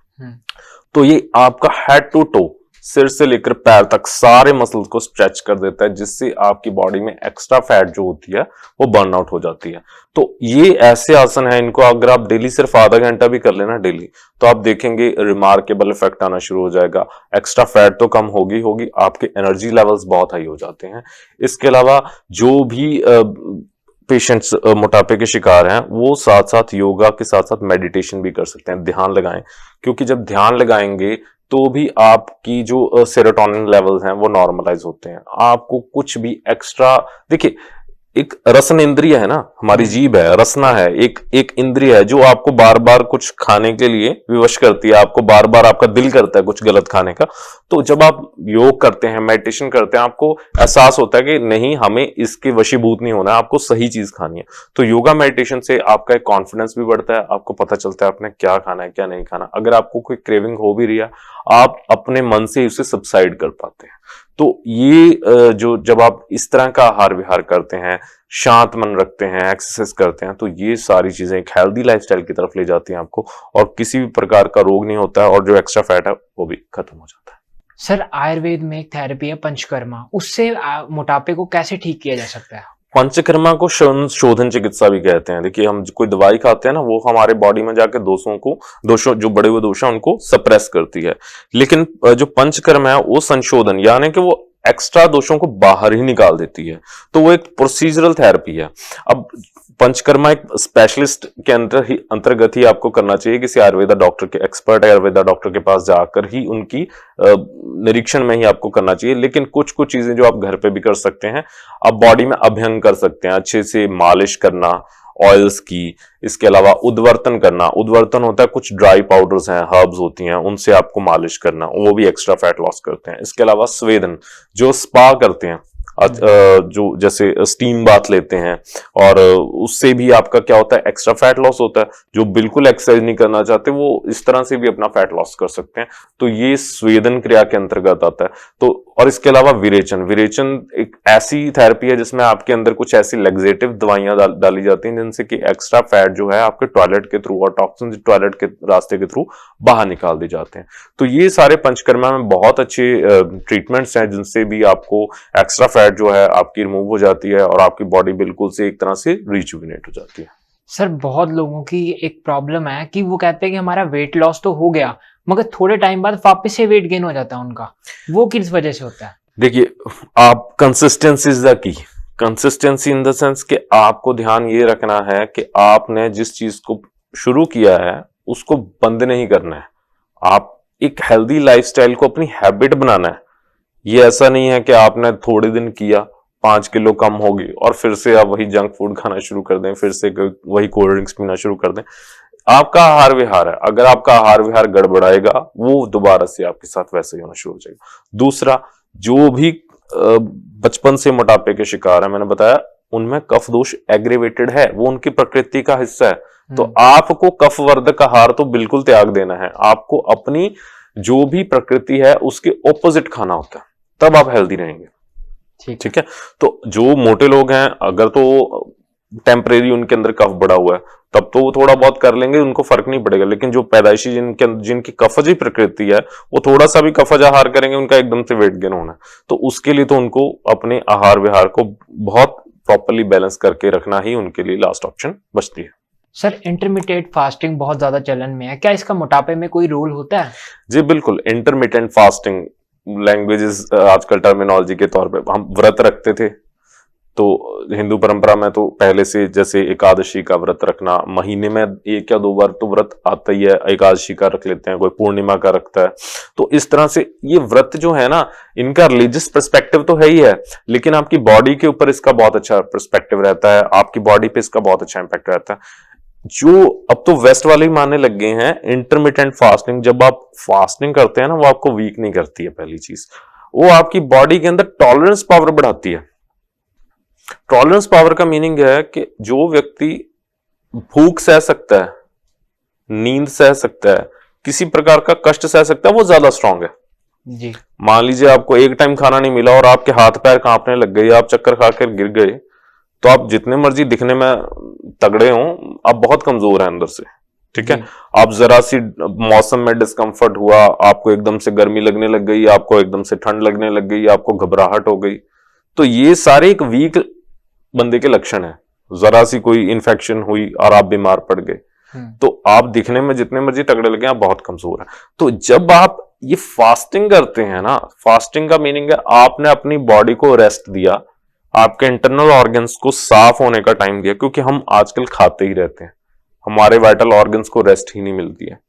तो ये आपका हेड टू टो, सिर से लेकर पैर तक सारे मसल्स को स्ट्रेच कर देता है, जिससे आपकी बॉडी में एक्स्ट्रा फैट जो होती है वो बर्न आउट हो जाती है। तो ये ऐसे आसन है, इनको अगर आप डेली सिर्फ आधा घंटा भी कर लेना डेली, तो आप देखेंगे रिमार्केबल इफेक्ट आना शुरू हो जाएगा। एक्स्ट्रा फैट तो कम होगी, आपके एनर्जी लेवल्स बहुत हाई हो जाते हैं। इसके अलावा जो भी पेशेंट्स मोटापे के शिकार हैं, वो साथ साथ योगा के साथ साथ मेडिटेशन भी कर सकते हैं, ध्यान लगाएं। क्योंकि जब ध्यान लगाएंगे तो भी आपकी जो सेरोटोनिन लेवल्स हैं वो नॉर्मलाइज होते हैं। आपको कुछ भी एक्स्ट्रा, देखिए एक रसन इंद्रिय है ना, हमारी जीभ है, रसना है, एक इंद्रिय है जो आपको बार बार कुछ खाने के लिए विवश करती है, आपको बार बार आपका दिल करता है कुछ गलत खाने का। तो जब आप योग करते हैं, मेडिटेशन करते हैं, आपको एहसास होता है कि नहीं, हमें इसके वशीभूत नहीं होना है, आपको सही चीज खानी है। तो योगा मेडिटेशन से आपका एक कॉन्फिडेंस भी बढ़ता है, आपको पता चलता है आपने क्या खाना है क्या नहीं खाना। अगर आपको कोई क्रेविंग हो भी रही है, आप अपने मन से उसे सबसाइड कर पाते हैं। तो ये जो जब आप इस तरह का आहार विहार करते हैं, शांत मन रखते हैं, एक्सरसाइज करते हैं, तो ये सारी चीजें एक हेल्दी लाइफस्टाइल की तरफ ले जाती हैं आपको, और किसी भी प्रकार का रोग नहीं होता है, और जो एक्स्ट्रा फैट है वो भी खत्म हो जाता है। सर, आयुर्वेद में एक थेरेपी है पंचकर्मा, उससे मोटापे को कैसे ठीक किया जा सकता है? पंचकर्मा को शोधन चिकित्सा भी कहते हैं। देखिए, हम कोई दवाई खाते हैं ना, वो हमारे बॉडी में जाके दोषों जो बड़े हुए दोष हैं उनको सप्रेस करती है, लेकिन जो पंचकर्मा है वो संशोधन, यानी कि वो एक्स्ट्रा दोषों को बाहर ही निकाल देती है। तो वो एक प्रोसीजरल थेरेपी है। अब पंचकर्मा एक स्पेशलिस्ट के अंतर्गत ही आपको करना चाहिए, किसी आयुर्वेदा डॉक्टर के, एक्सपर्ट आयुर्वेदा डॉक्टर के पास जाकर ही उनकी निरीक्षण में ही आपको करना चाहिए। लेकिन कुछ चीजें जो आप घर पे भी कर सकते हैं, आप बॉडी में अभ्यंग कर सकते हैं, अच्छे से मालिश करना ऑयल्स की। इसके अलावा उद्वर्तन करना, उद्वर्तन होता है कुछ ड्राई पाउडर्स हैं, हर्ब्स होती हैं, उनसे आपको मालिश करना, वो भी एक्स्ट्रा फैट लॉस करते हैं। इसके अलावा स्वेदन, जो स्पा करते हैं, जो जैसे स्टीम बाथ लेते हैं, और उससे भी आपका क्या होता है, एक्स्ट्रा फैट लॉस होता है। जो बिल्कुल एक्सरसाइज नहीं करना चाहते वो इस तरह से भी अपना फैट लॉस कर सकते हैं। तो ये स्वेदन क्रिया के अंतर्गत आता है। तो और इसके अलावा विरेचन एक ऐसी थेरेपी है जिसमें आपके अंदर कुछ ऐसी लेग्जेटिव दवाइयां डाली जाती हैं, जिनसे कि एक्स्ट्रा फैट जो है आपके टॉयलेट के थ्रू, और टॉक्सिन टॉयलेट के रास्ते के थ्रू बाहर निकाल दी जाते हैं। तो ये सारे पंचकर्मा में बहुत अच्छे ट्रीटमेंट्स हैं, जिनसे भी आपको एक्स्ट्रा फैट जो है आपकी रिमूव हो जाती है, और आपकी बॉडी बिल्कुल से एक तरह से रिजुविनेट हो जाती है। सर, बहुत लोगों की एक प्रॉब्लम है कि वो कहते हैं कि हमारा वेट लॉस तो हो गया, मगर थोड़े टाइम बाद वापस से वेट गेन हो जाता है उनका, वो किस वजह से होता है? देखिए, आप consistency is the key. Consistency in the sense कि आपको ध्यान ये रखना है कि आपने जिस चीज को शुरू किया है उसको बंद नहीं करना है। आप एक हेल्दी लाइफस्टाइल को अपनी हैबिट बनाना है। ये ऐसा नहीं है कि आपने थोड़े दिन किया, 5 किलो कम होगी और फिर से आप वही जंक फूड खाना शुरू कर दें, फिर से वही कोल्ड ड्रिंक्स पीना शुरू कर दें। आपका आहार विहार है, अगर आपका आहार विहार गड़बड़ाएगा वो दोबारा से आपके साथ वैसे ही होना शुरू हो जाएगा। दूसरा, जो भी बचपन से मोटापे के शिकार है, मैंने बताया उनमें कफ दोष एग्रेवेटेड है, वो उनकी प्रकृति का हिस्सा है। तो आपको कफवर्धक आहार तो बिल्कुल त्याग देना है। आपको अपनी जो भी प्रकृति है उसके ऑपोजिट खाना होता है, तब आप हेल्दी रहेंगे। ठीक है। तो जो मोटे लोग हैं, अगर तो टेम्परेरी उनके अंदर कफ बढ़ा हुआ है तब तो वो थोड़ा बहुत कर लेंगे, उनको फर्क नहीं पड़ेगा। लेकिन जो पैदाइशी जिनकी कफजी प्रकृति है, वो थोड़ा सा भी कफज आहार करेंगे, उनका एकदम से वेट गेन होना है। तो उसके लिए तो उनको अपने आहार विहार को बहुत प्रॉपर्ली बैलेंस करके रखना ही उनके लिए लास्ट ऑप्शन बचती है। सर, इंटरमिटेंट फास्टिंग बहुत ज्यादा चलन में है, क्या इसका मोटापे में कोई रोल होता है? जी बिल्कुल। इंटरमिटेंट फास्टिंग लैंग्वेजेस आजकल टर्मिनोलॉजी के तौर पे हम व्रत रखते थे, तो हिंदू परंपरा में तो पहले से जैसे एकादशी का व्रत रखना, महीने में 1 या 2 बार तो व्रत आता ही है, एकादशी का रख लेते हैं, कोई पूर्णिमा का रखता है। तो इस तरह से ये व्रत जो है ना, इनका रिलीजियस पर्सपेक्टिव तो है ही है, लेकिन आपकी बॉडी के ऊपर इसका बहुत अच्छा पर्सपेक्टिव रहता है, आपकी बॉडी पे इसका बहुत अच्छा इंपैक्ट रहता है। जो अब तो वेस्ट वाले ही मानने लग गए हैं इंटरमिटेंट फास्टिंग। जब आप फास्टिंग करते हैं ना, वो आपको वीक नहीं करती है। पहली चीज, वो आपकी बॉडी के अंदर टॉलरेंस पावर बढ़ाती है। टॉलरेंस पावर का मीनिंग है कि जो व्यक्ति भूख सह सकता है, नींद सह सकता है, किसी प्रकार का कष्ट सह सकता है, वो ज्यादा स्ट्रांग है। जी। मान लीजिए आपको एक टाइम खाना नहीं मिला और आपके हाथ पैर कांपने लग गए, आप चक्कर खाकर गिर गए, तो आप जितने मर्जी दिखने में तगड़े हो, आप बहुत कमजोर हैं अंदर से। ठीक है। आप जरा सी मौसम में डिस्कंफर्ट हुआ, आपको एकदम से गर्मी लगने लग गई, आपको एकदम से ठंड लगने लग गई, आपको घबराहट हो गई, तो ये सारे एक वीक बंदे के लक्षण है। जरा सी कोई इन्फेक्शन हुई और आप बीमार पड़ गए, तो आप दिखने में जितने मर्जी तगड़े लगे, आप बहुत कमजोर हैं। तो जब आप ये फास्टिंग करते हैं ना, फास्टिंग का मीनिंग है आपने अपनी बॉडी को रेस्ट दिया, आपके इंटरनल ऑर्गन्स को साफ होने का टाइम दिया, क्योंकि हम आजकल खाते ही रहते हैं, हमारे वाइटल ऑर्गन्स को रेस्ट ही नहीं मिलती है।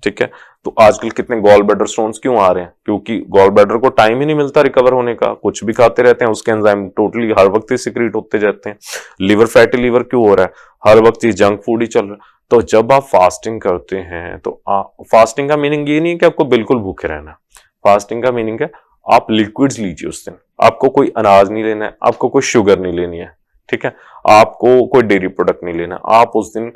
ठीक है। तो आजकल कितने गॉल ब्लैडर स्टोन्स क्यों आ रहे हैं? क्योंकि गॉल ब्लैडर को टाइम ही नहीं मिलता रिकवर होने का, कुछ भी खाते रहते हैं, उसके एंजाइम टोटली हर वक्त ही सिक्रीट होते जाते हैं। लिवर फैटी लिवर क्यों हो रहा है? हर वक्त ही जंक फूड ही चल रहा है। तो जब आप फास्टिंग करते हैं, तो फास्टिंग का मीनिंग ये नहीं है कि आपको बिल्कुल भूखे रहना। फास्टिंग का मीनिंग है आप लिक्विड्स लीजिए उस दिन, आपको कोई अनाज नहीं लेना है, आपको कोई शुगर नहीं लेनी है। ठीक है। आपको कोई डेयरी प्रोडक्ट नहीं लेना। आप उस दिन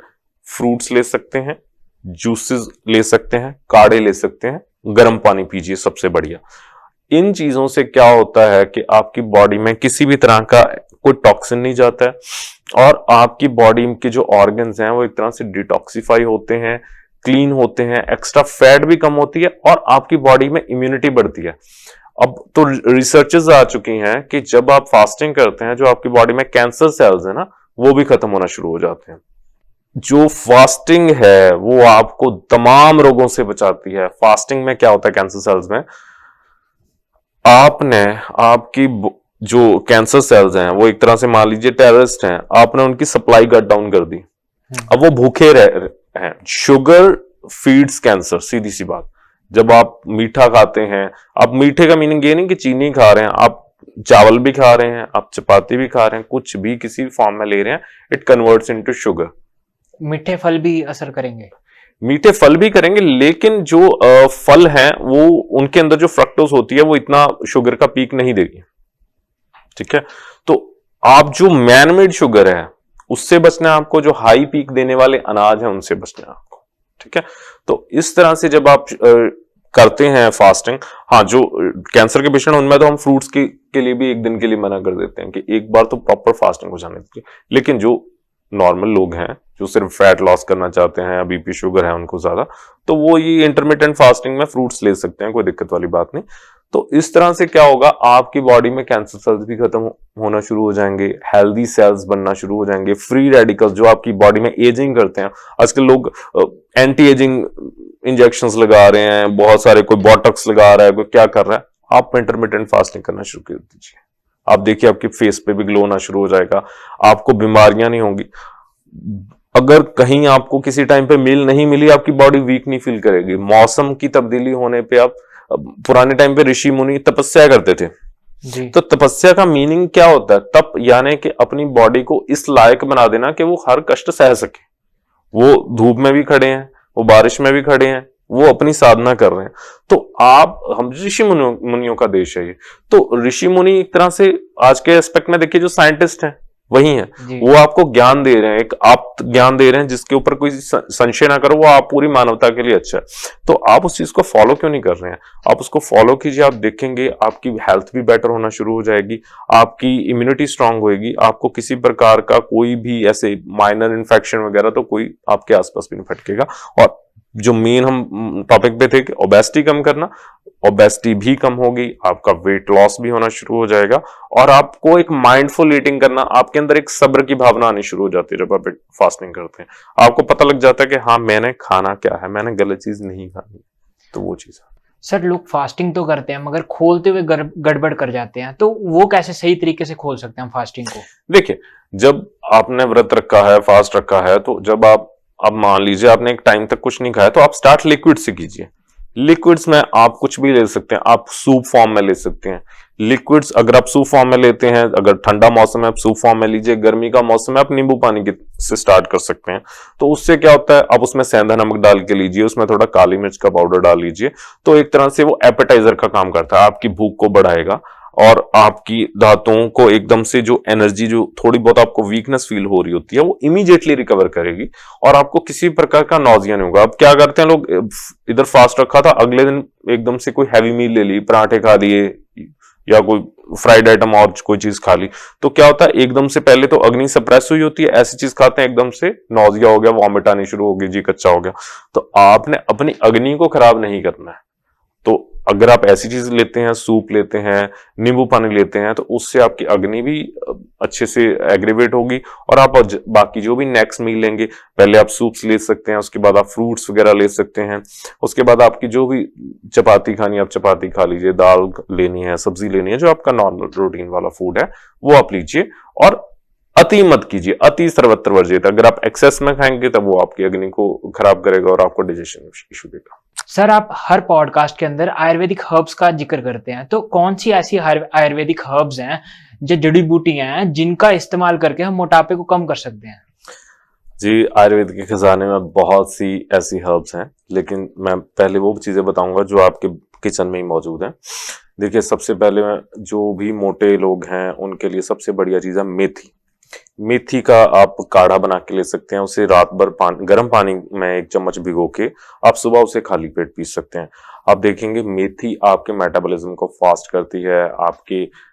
फ्रूट्स ले सकते हैं, जूसेस ले सकते हैं, काढ़े ले सकते हैं, गर्म पानी पीजिए, सबसे बढ़िया। इन चीजों से क्या होता है कि आपकी बॉडी में किसी भी तरह का कोई टॉक्सिन नहीं जाता है और आपकी बॉडी के जो ऑर्गन्स हैं वो एक तरह से डिटॉक्सिफाई होते हैं, क्लीन होते हैं, एक्स्ट्रा फैट भी कम होती है और आपकी बॉडी में इम्यूनिटी बढ़ती है। अब तो रिसर्चेस आ चुकी हैं कि जब आप फास्टिंग करते हैं, जो आपकी बॉडी में कैंसर सेल्स है ना, वो भी खत्म होना शुरू हो जाते हैं। जो फास्टिंग है वो आपको तमाम रोगों से बचाती है। फास्टिंग में क्या होता है कैंसर सेल्स में, आपने आपकी जो कैंसर सेल्स हैं वो एक तरह से मान लीजिए टेररिस्ट हैं, आपने उनकी सप्लाई कट डाउन कर दी, अब वो भूखे रह हैं। शुगर फीड्स कैंसर, सीधी सी बात। जब आप मीठा खाते हैं, आप मीठे का मीनिंग ये नहीं कि चीनी खा रहे हैं, आप चावल भी खा रहे हैं, आप चपाती भी खा रहे हैं, कुछ भी किसी फॉर्म में ले रहे हैं, इट कन्वर्ट्स इनटू शुगर। मीठे फल भी असर करेंगे? मीठे फल भी करेंगे, लेकिन जो फल हैं वो उनके अंदर जो फ्रक्टोज होती है वो इतना शुगर का पीक नहीं देगी। ठीक है। तो आप जो मैनमेड शुगर है उससे बचना है आपको, जो हाई पीक देने वाले अनाज हैं उनसे बचना है आपको। ठीक है। तो इस तरह से जब आप करते हैं फास्टिंग, हाँ जो कैंसर के पेशेंट उनमें तो हम फ्रूट्स के लिए भी एक दिन के लिए मना कर देते हैं कि एक बार तो प्रॉपर फास्टिंग हो जाने दीजिए। लेकिन जो नॉर्मल लोग हैं जो सिर्फ फैट लॉस करना चाहते हैं या बीपी शुगर है उनको ज्यादा, तो वो ये इंटरमिटेंट फास्टिंग में फ्रूट्स ले सकते हैं, कोई दिक्कत वाली बात नहीं। तो इस तरह से क्या होगा, आपकी बॉडी में कैंसर सेल्स भी खत्म होना शुरू हो जाएंगे, हेल्दी सेल्स बनना शुरू हो जाएंगे, फ्री रेडिकल्स जो आपकी बॉडी में एजिंग करते हैं। आजकल लोग एंटी एजिंग इंजेक्शंस लगा रहे हैं, बहुत सारे, कोई बॉटॉक्स लगा रहा है, कोई क्या कर रहा है। आप इंटरमिटेंट फास्टिंग करना शुरू कर दीजिए। आप देखिए आपके फेस पे भी ग्लो होना शुरू हो जाएगा, आपको बीमारियां नहीं होंगी। अगर कहीं आपको किसी टाइम पे मील नहीं मिली, आपकी बॉडी वीक नहीं फील करेगी। मौसम की तब्दीली होने पे आप पुराने टाइम पे ऋषि मुनि तपस्या करते थे जी। तो तपस्या का मीनिंग क्या होता है? तप यानी कि अपनी बॉडी को इस लायक बना देना कि वो हर कष्ट सह सके। वो धूप में भी खड़े हैं, वो बारिश में भी खड़े हैं, वो अपनी साधना कर रहे हैं। तो आप, हम ऋषि मुनियों का देश है ये, तो ऋषि मुनि एक तरह से आज के एस्पेक्ट में देखिए जो साइंटिस्ट हैं वही है, वो आपको ज्ञान दे रहे हैं, एक आप ज्ञान दे रहे हैं जिसके ऊपर कोई संशय ना करो, वो आप पूरी मानवता के लिए अच्छा है। तो आप उस चीज को फॉलो क्यों नहीं कर रहे हैं? आप उसको फॉलो कीजिए, आप देखेंगे आपकी हेल्थ भी बेटर होना शुरू हो जाएगी, आपकी इम्यूनिटी स्ट्रांग होएगी, आपको किसी प्रकार का कोई भी ऐसे माइनर इन्फेक्शन वगैरह तो कोई आपके आसपास भी नहीं फटकेगा। और जो मेन हम टॉपिक पे थे कि ओबेसिटी कम करना, ओबेसिटी भी कम होगी, आपका वेट लॉस भी होना शुरू हो जाएगा, और आपको एक माइंडफुल ईटिंग करना, आपके अंदर एक सब्र की भावना आनी शुरू हो जाती है। जब आप फास्टिंग करते हैं आपको पता लग जाता है कि हाँ मैंने खाना क्या है, मैंने गलत चीज नहीं खानी। तो वो चीज है। सर लोग फास्टिंग तो करते हैं मगर खोलते हुए गड़बड़ कर जाते हैं, तो वो कैसे सही तरीके से खोल सकते हैं फास्टिंग को? देखिए, जब आपने व्रत रखा है, फास्ट रखा है, तो जब आप, अब मान लीजिए आपने एक टाइम तक कुछ नहीं खाया, तो आप स्टार्ट लिक्विड से कीजिए। लिक्विड्स में आप कुछ भी ले सकते हैं, आप सूप फॉर्म में ले सकते हैं। लिक्विड्स अगर आप सूप फॉर्म में लेते हैं, अगर ठंडा मौसम है आप सूप फॉर्म में लीजिए, गर्मी का मौसम है आप नींबू पानी से स्टार्ट कर सकते हैं। तो उससे क्या होता है, आप उसमें सेंधा नमक डाल के लीजिए, उसमें थोड़ा काली मिर्च का पाउडर डाल लीजिए, तो एक तरह से वो एपेटाइजर का काम करता है, आपकी भूख को बढ़ाएगा और आपकी दांतों को एकदम से जो एनर्जी, जो थोड़ी बहुत आपको वीकनेस फील हो रही होती है, वो इमीडिएटली रिकवर करेगी और आपको किसी प्रकार का नौजिया नहीं होगा। अब क्या करते हैं लोग, इधर फास्ट रखा था, अगले दिन एकदम से कोई हैवी मील ले ली, पराठे खा लिए या कोई फ्राइड आइटम और कोई चीज खा ली, तो क्या होता है, एकदम से पहले तो अग्नि सप्रेस हुई होती है, ऐसी चीज खाते हैं एकदम से नौजिया हो गया, वॉमिट आनी शुरू हो गई, जी कच्चा हो गया। तो आपने अपनी अग्नि को खराब नहीं करना है। तो अगर आप ऐसी चीज लेते हैं, सूप लेते हैं, नींबू पानी लेते हैं, तो उससे आपकी अग्नि भी अच्छे से एग्रीवेट होगी और आप बाकी जो भी नेक्स्ट मील लेंगे, पहले आप सूप्स ले सकते हैं, उसके बाद आप फ्रूट्स वगैरह ले सकते हैं, उसके बाद आपकी जो भी चपाती खानी आप चपाती खा लीजिए, दाल लेनी है, सब्जी लेनी है, जो आपका नॉर्मल रूटीन वाला फूड है वो आप लीजिए। और अति मत कीजिए, अति सर्वत्र वर्जित। अगर आप एक्सेस में खाएंगे तब वो आपकी अग्नि को खराब करेगा और आपको डाइजेशन इशू देगा। सर आप हर पॉडकास्ट के अंदर आयुर्वेदिक हर्ब्स का जिक्र करते हैं, तो कौन सी ऐसी आयुर्वेदिक हर्ब्स हैं, जो जड़ी बूटियां हैं, जिनका इस्तेमाल करके हम मोटापे को कम कर सकते हैं? जी, आयुर्वेद के खजाने में बहुत सी ऐसी हर्ब्स हैं, लेकिन मैं पहले वो चीजें बताऊंगा जो आपके किचन में ही मौजूद हैं। देखिए, सबसे पहले जो भी मोटे लोग हैं उनके लिए सबसे बढ़िया चीज है मेथी। मेथी का आप काढ़ा बना के ले सकते हैं, उसे रात भर गर्म पानी में 1 चम्मच भिगो के आप सुबह उसे खाली पेट पी सकते हैं। आप देखेंगे मेथी आपके मेटाबॉलिज्म को फास्ट करती है,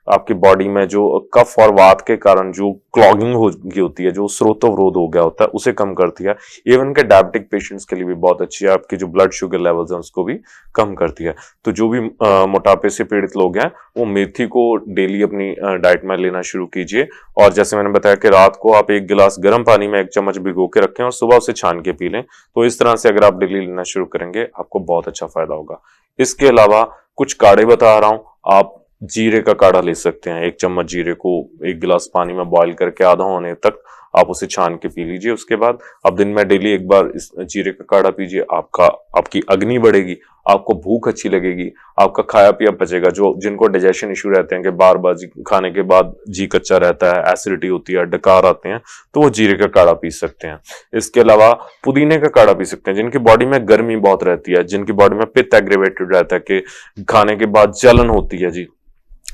आपकी बॉडी में जो कफ और वात के कारण जो क्लॉगिंग होती है, जो स्रोतोवरोध हो गया होता है, उसे कम करती है। इवन के डायबिटिक पेशेंट्स के लिए भी बहुत अच्छी है, आपकी जो ब्लड शुगर लेवल्स हैं उसको भी कम करती है। तो जो भी मोटापे से पीड़ित लोग हैं वो मेथी को डेली अपनी डाइट में लेना शुरू कीजिए। और जैसे मैंने बताया कि रात को आप 1 गिलास गर्म पानी में 1 चम्मच भिगो के रखें और सुबह उसे छान के पी लें। तो इस तरह से अगर आप डेली लेना शुरू करेंगे आपको बहुत अच्छा फायदा होगा। इसके अलावा कुछ काढ़े बता रहा हूं, आप जीरे का काढ़ा ले सकते हैं। 1 चम्मच जीरे को 1 गिलास पानी में बॉईल करके आधा होने तक आप उसे छान के पी लीजिए। उसके बाद आप दिन में डेली 1 बार इस जीरे का काढ़ा पीजिए, आपकी अग्नि बढ़ेगी, आपको भूख अच्छी लगेगी, आपका खाया पिया पचेगा। जिनको डाइजेशन इश्यू रहते हैं कि बार बार खाने के बाद जी कच्चा रहता है, एसिडिटी होती है, डकार आते हैं, तो वो जीरे का काढ़ा पी सकते हैं। इसके अलावा पुदीने का काढ़ा पी सकते हैं। जिनकी बॉडी में गर्मी बहुत रहती है, जिनकी बॉडी में पित्त एग्रीवेटेड रहता है कि खाने के बाद जलन होती है, जी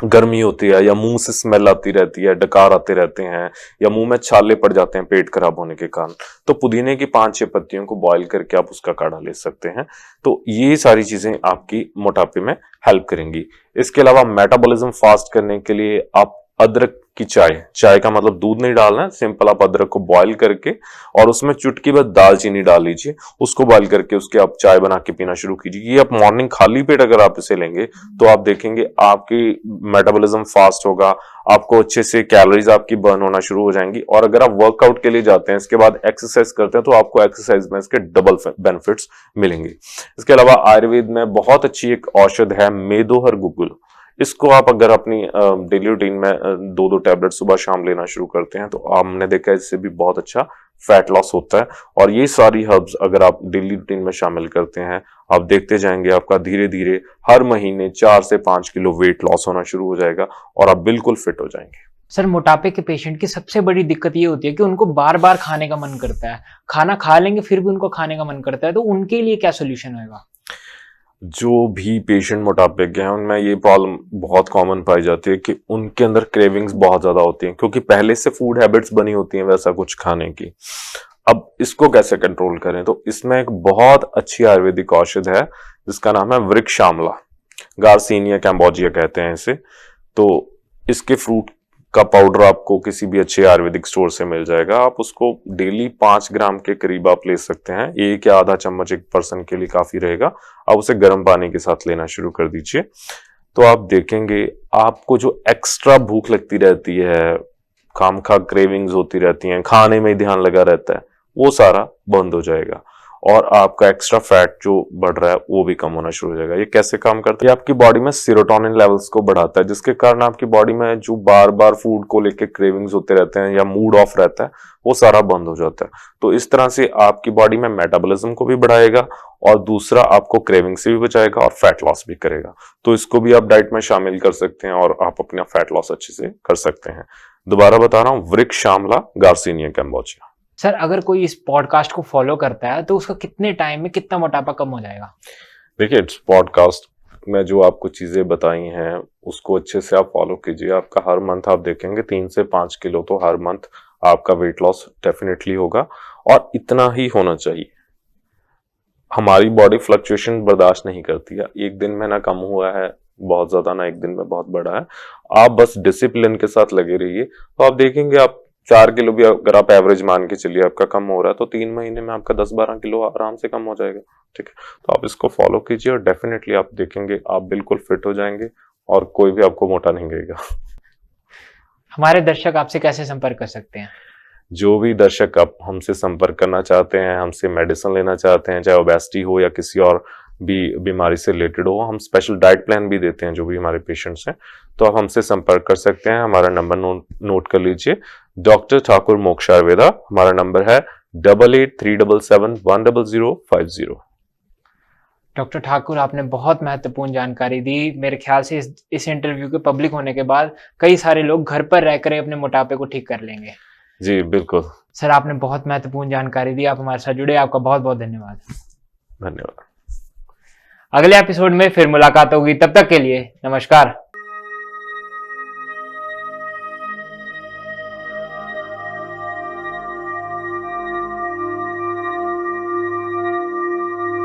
गर्मी होती है, या मुंह से स्मेल आती रहती है, डकार आते रहते हैं, या मुंह में छाले पड़ जाते हैं पेट खराब होने के कारण, तो पुदीने की 5-6 पत्तियों को बॉईल करके आप उसका काढ़ा ले सकते हैं। तो ये सारी चीजें आपकी मोटापे में हेल्प करेंगी। इसके अलावा मेटाबॉलिज्म फास्ट करने के लिए आप अदरक की चाय का मतलब दूध नहीं डालना है, सिंपल आप अदरक को बॉईल करके और उसमें चुटकी भर दालचीनी डाल लीजिए, उसको बॉईल करके उसके आप चाय बना के पीना शुरू कीजिए। ये आप मॉर्निंग खाली पेट अगर आप इसे लेंगे तो आप देखेंगे आपकी मेटाबॉलिज्म फास्ट होगा, आपको अच्छे से कैलोरीज आपकी बर्न होना शुरू हो जाएंगी। और अगर आप वर्कआउट के लिए जाते हैं, इसके बाद एक्सरसाइज करते हैं, तो आपको एक्सरसाइज में इसके डबल बेनिफिट्स मिलेंगे। इसके अलावा आयुर्वेद में बहुत अच्छी एक औषध है मेदोहर गुग्गुल। इसको आप अगर अपनी डेली रूटीन में 2-2 टैबलेट सुबह शाम लेना शुरू करते हैं तो हमने देखा है इससे भी बहुत अच्छा फैट लॉस होता है। और ये सारी हर्ब्स अगर आप डेली रूटीन में शामिल करते हैं, आप देखते जाएंगे आपका धीरे धीरे हर महीने 4 से 5 किलो वेट लॉस होना शुरू हो जाएगा और आप बिल्कुल फिट हो जाएंगे। सर, मोटापे के पेशेंट की सबसे बड़ी दिक्कत ये होती है कि उनको बार बार खाने का मन करता है, खाना खा लेंगे फिर भी उनको खाने का मन करता है, तो उनके लिए क्या सोल्यूशन होगा? जो भी पेशेंट मोटापे के हैं उनमें ये प्रॉब्लम बहुत कॉमन पाई जाती है कि उनके अंदर क्रेविंग्स बहुत ज्यादा होती हैं, क्योंकि पहले से फूड हैबिट्स बनी होती हैं वैसा कुछ खाने की। अब इसको कैसे कंट्रोल करें? तो इसमें एक बहुत अच्छी आयुर्वेदिक औषध है जिसका नाम है वृक्ष आंवला, गार्सिनिया कैम्बोजिया कहते हैं इसे। तो इसके फ्रूट का पाउडर आपको किसी भी अच्छे आयुर्वेदिक स्टोर से मिल जाएगा। आप उसको डेली 5 ग्राम के करीब आप ले सकते हैं, 1 या आधा चम्मच एक पर्सन के लिए काफी रहेगा। आप उसे गर्म पानी के साथ लेना शुरू कर दीजिए, तो आप देखेंगे आपको जो एक्स्ट्रा भूख लगती रहती है, खामखा क्रेविंग्स होती रहती हैं, खाने में ही ध्यान लगा रहता है, वो सारा बंद हो जाएगा और आपका एक्स्ट्रा फैट जो बढ़ रहा है वो भी कम होना शुरू हो जाएगा। ये कैसे काम करता है? ये आपकी बॉडी में सेरोटोनिन लेवल्स को बढ़ाता है, जिसके कारण आपकी बॉडी में जो बार बार फूड को लेके क्रेविंग्स होते रहते हैं या मूड ऑफ रहता है वो सारा बंद हो जाता है। तो इस तरह से आपकी बॉडी में मेटाबॉलिज्म को भी बढ़ाएगा और दूसरा आपको क्रेविंग से भी बचाएगा और फैट लॉस भी करेगा। तो इसको भी आप डाइट में शामिल कर सकते हैं और आप अपना फैट लॉस अच्छे से कर सकते हैं। दोबारा बता रहा हूँ, वृक्ष आंवला, गार्सिनिया कैम्बोजिया। सर, अगर कोई इस पॉडकास्ट को फॉलो करता है तो उसका कितने टाइम में कितना मोटापा कम हो जाएगा? देखिए, इस पॉडकास्ट में जो आपको चीजें बताई हैं उसको अच्छे से आप फॉलो कीजिए। आपका हर मंथ आप देखेंगे 3 से 5 किलो तो हर मंथ आपका वेट लॉस डेफिनेटली होगा और इतना ही होना चाहिए। हमारी बॉडी फ्लक्चुएशन बर्दाश्त नहीं करती है, एक दिन में ना कम हुआ है बहुत ज्यादा, ना एक दिन में बहुत बढ़ा है। आप बस डिसिप्लिन के साथ लगे रहिए तो आप देखेंगे आप 4 किलो भी अगर आप एवरेज मान के चलिए आपका कम हो रहा है तो 3 महीने में आपका 10-12 किलो आराम से कम हो जाएगा। ठीक है, तो आप इसको फॉलो कीजिए और डेफिनेटली आप देखेंगे आप बिल्कुल फिट हो जाएंगे और कोई भी आपको मोटा नहीं करेगा। हमारे दर्शक आपसे कैसे संपर्क कर सकते हैं? जो भी दर्शक आप हमसे संपर्क करना चाहते हैं, हमसे मेडिसिन लेना चाहते हैं, चाहे ओबेसिटी हो या किसी और भी बीमारी से रिलेटेड हो, हम स्पेशल डाइट प्लान भी देते हैं जो भी हमारे पेशेंट्स हैं, तो आप हमसे संपर्क कर सकते हैं। हमारा नंबर नोट कर लीजिए, डॉक्टर ठाकुर मोक्ष आयुर्वेदा। हमारा नंबर है 8837710050। डॉक्टर ठाकुर, आपने बहुत महत्वपूर्ण जानकारी दी। मेरे ख्याल से इस इंटरव्यू के पब्लिक होने के बाद कई सारे लोग घर पर रहकर अपने मोटापे को ठीक कर लेंगे। जी बिल्कुल सर, आपने बहुत महत्वपूर्ण जानकारी दी। आप हमारे साथ जुड़े, आपका बहुत बहुत धन्यवाद। धन्यवाद। अगले एपिसोड में फिर मुलाकात होगी, तब तक के लिए नमस्कार।